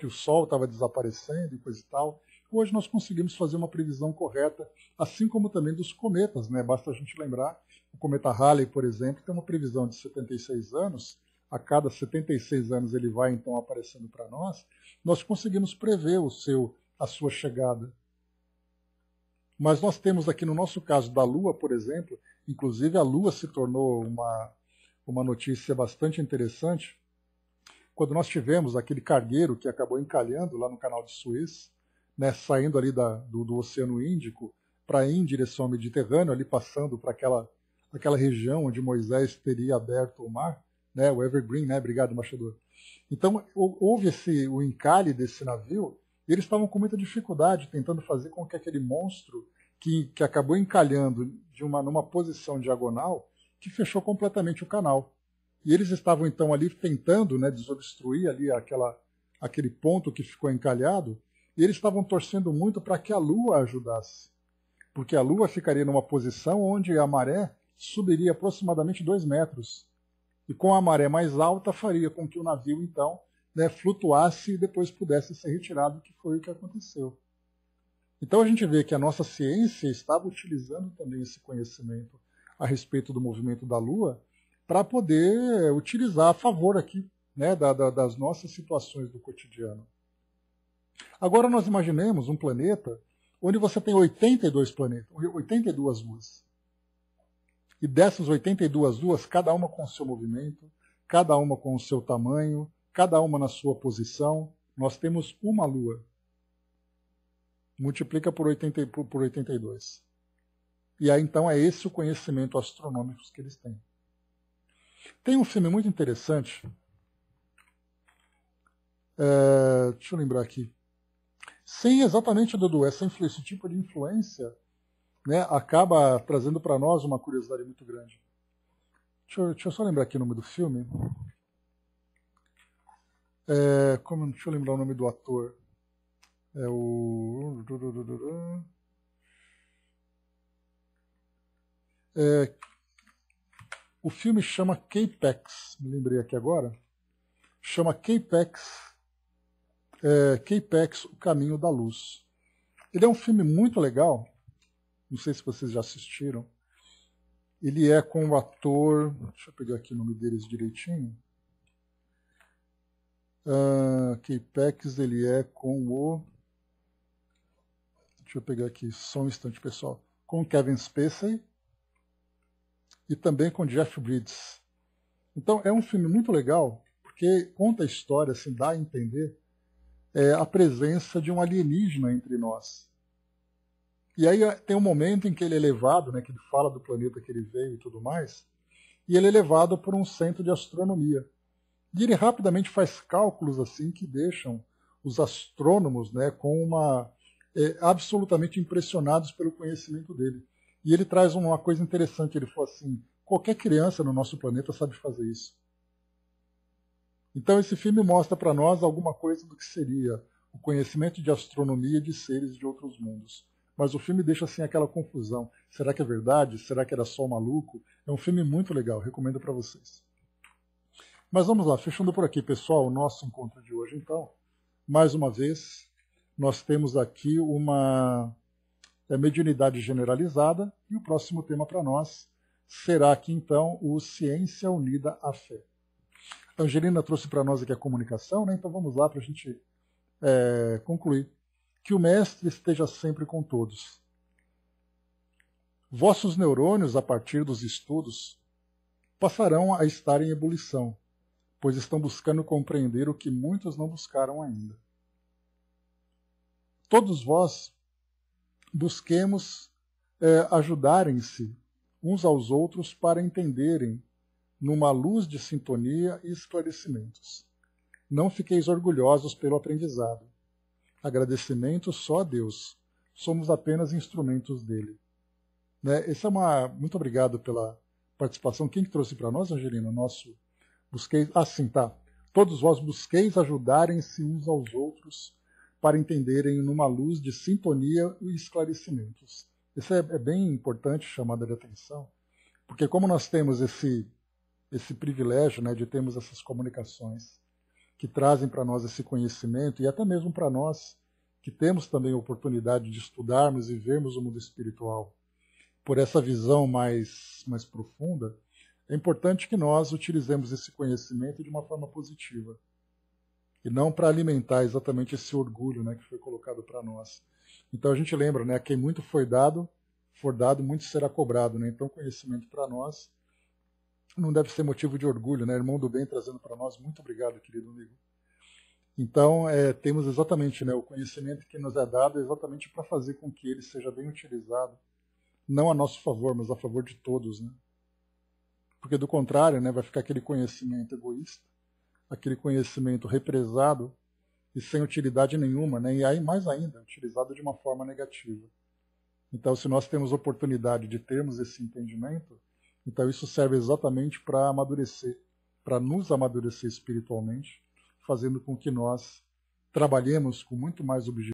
[SPEAKER 1] o sol estava desaparecendo e coisa e tal. Hoje nós conseguimos fazer uma previsão correta, assim como também dos cometas, né? Basta a gente lembrar, o cometa Halley, por exemplo, tem uma previsão de 76 anos, a cada 76 anos ele vai então aparecendo para nós, nós conseguimos prever a sua chegada. Mas nós temos aqui no nosso caso da Lua, por exemplo, inclusive a Lua se tornou uma notícia bastante interessante, quando nós tivemos aquele cargueiro que acabou encalhando lá no canal de Suez, né, saindo ali do Oceano Índico, para ir em direção ao Mediterrâneo, ali passando para aquela região onde Moisés teria aberto o mar, né, o Evergreen, né, obrigado, embaixador. Então, houve o encalhe desse navio, e eles estavam com muita dificuldade, tentando fazer com que aquele monstro, que acabou encalhando numa posição diagonal, que fechou completamente o canal. E eles estavam, então, ali tentando, né, desobstruir ali aquele ponto que ficou encalhado, e eles estavam torcendo muito para que a Lua ajudasse. Porque a Lua ficaria numa posição onde a maré subiria aproximadamente 2 metros. E com a maré mais alta faria com que o navio, então, né, flutuasse e depois pudesse ser retirado, que foi o que aconteceu. Então a gente vê que a nossa ciência estava utilizando também esse conhecimento a respeito do movimento da Lua para poder utilizar a favor aqui, né, das nossas situações do cotidiano. Agora nós imaginemos um planeta onde você tem 82 planetas, 82 luas. E dessas 82 luas, cada uma com o seu movimento, cada uma com o seu tamanho, cada uma na sua posição, nós temos uma lua. Multiplica por 82. E aí então é esse o conhecimento astronômico que eles têm. Tem um filme muito interessante, deixa eu lembrar aqui. Sem exatamente, Dudu, esse tipo de influência, né, acaba trazendo para nós uma curiosidade muito grande. Deixa eu só lembrar aqui o nome do filme. Deixa eu lembrar o nome do ator. É o... O filme chama K-Pax, me lembrei aqui agora. Chama K-Pax, K-Pax, O Caminho da Luz. Ele é um filme muito legal, não sei se vocês já assistiram. Ele é com o ator, deixa eu pegar aqui o nome deles direitinho. K-Pax, ele é com o... Deixa eu pegar aqui, só um instante, pessoal. Com o Kevin Spacey e também com Jeff Bridges. Então, é um filme muito legal, porque conta a história, assim, dá a entender a presença de um alienígena entre nós. E aí tem um momento em que ele é levado, né, que ele fala do planeta que ele veio e tudo mais, e ele é levado por um centro de astronomia. E ele rapidamente faz cálculos assim que deixam os astrônomos, né, absolutamente impressionados pelo conhecimento dele. E ele traz uma coisa interessante, ele falou assim, qualquer criança no nosso planeta sabe fazer isso. Então esse filme mostra para nós alguma coisa do que seria o conhecimento de astronomia de seres de outros mundos. Mas o filme deixa assim aquela confusão. Será que é verdade? Será que era só um maluco? É um filme muito legal, recomendo para vocês. Mas vamos lá, fechando por aqui, pessoal, o nosso encontro de hoje, então. Mais uma vez, nós temos aqui uma mediunidade generalizada e o próximo tema para nós será aqui, então, o Ciência Unida à Fé. A Angelina trouxe para nós aqui a comunicação, né? Então vamos lá para a gente concluir. Que o Mestre esteja sempre com todos. Vossos neurônios, a partir dos estudos, passarão a estar em ebulição, pois estão buscando compreender o que muitos não buscaram ainda. Todos vós busquemos ajudarem-se uns aos outros para entenderem numa luz de sintonia e esclarecimentos. Não fiqueis orgulhosos pelo aprendizado. Agradecimento só a Deus. Somos apenas instrumentos dele. Né? Muito obrigado pela participação. Quem que trouxe para nós, Angelina? Busqueis... sim, tá. Todos vós busqueis ajudarem-se uns aos outros para entenderem numa luz de sintonia e esclarecimentos. Isso é bem importante, chamada de atenção, porque como nós temos esse privilégio, né, de termos essas comunicações que trazem para nós esse conhecimento, e até mesmo para nós que temos também a oportunidade de estudarmos e vermos o mundo espiritual por essa visão mais profunda, é importante que nós utilizemos esse conhecimento de uma forma positiva. E não para alimentar exatamente esse orgulho, né, que foi colocado para nós. Então a gente lembra, né, quem muito for dado, muito será cobrado. Né? Então conhecimento para nós não deve ser motivo de orgulho. Né? Irmão do bem trazendo para nós, muito obrigado, querido amigo. Então, temos exatamente, né, o conhecimento que nos é dado exatamente para fazer com que ele seja bem utilizado, não a nosso favor, mas a favor de todos, né? Porque do contrário, né, vai ficar aquele conhecimento egoísta, aquele conhecimento represado e sem utilidade nenhuma, né? E aí mais ainda, utilizado de uma forma negativa. Então, se nós temos oportunidade de termos esse entendimento, então isso serve exatamente para amadurecer, para nos amadurecer espiritualmente, fazendo com que nós trabalhemos com muito mais objetividade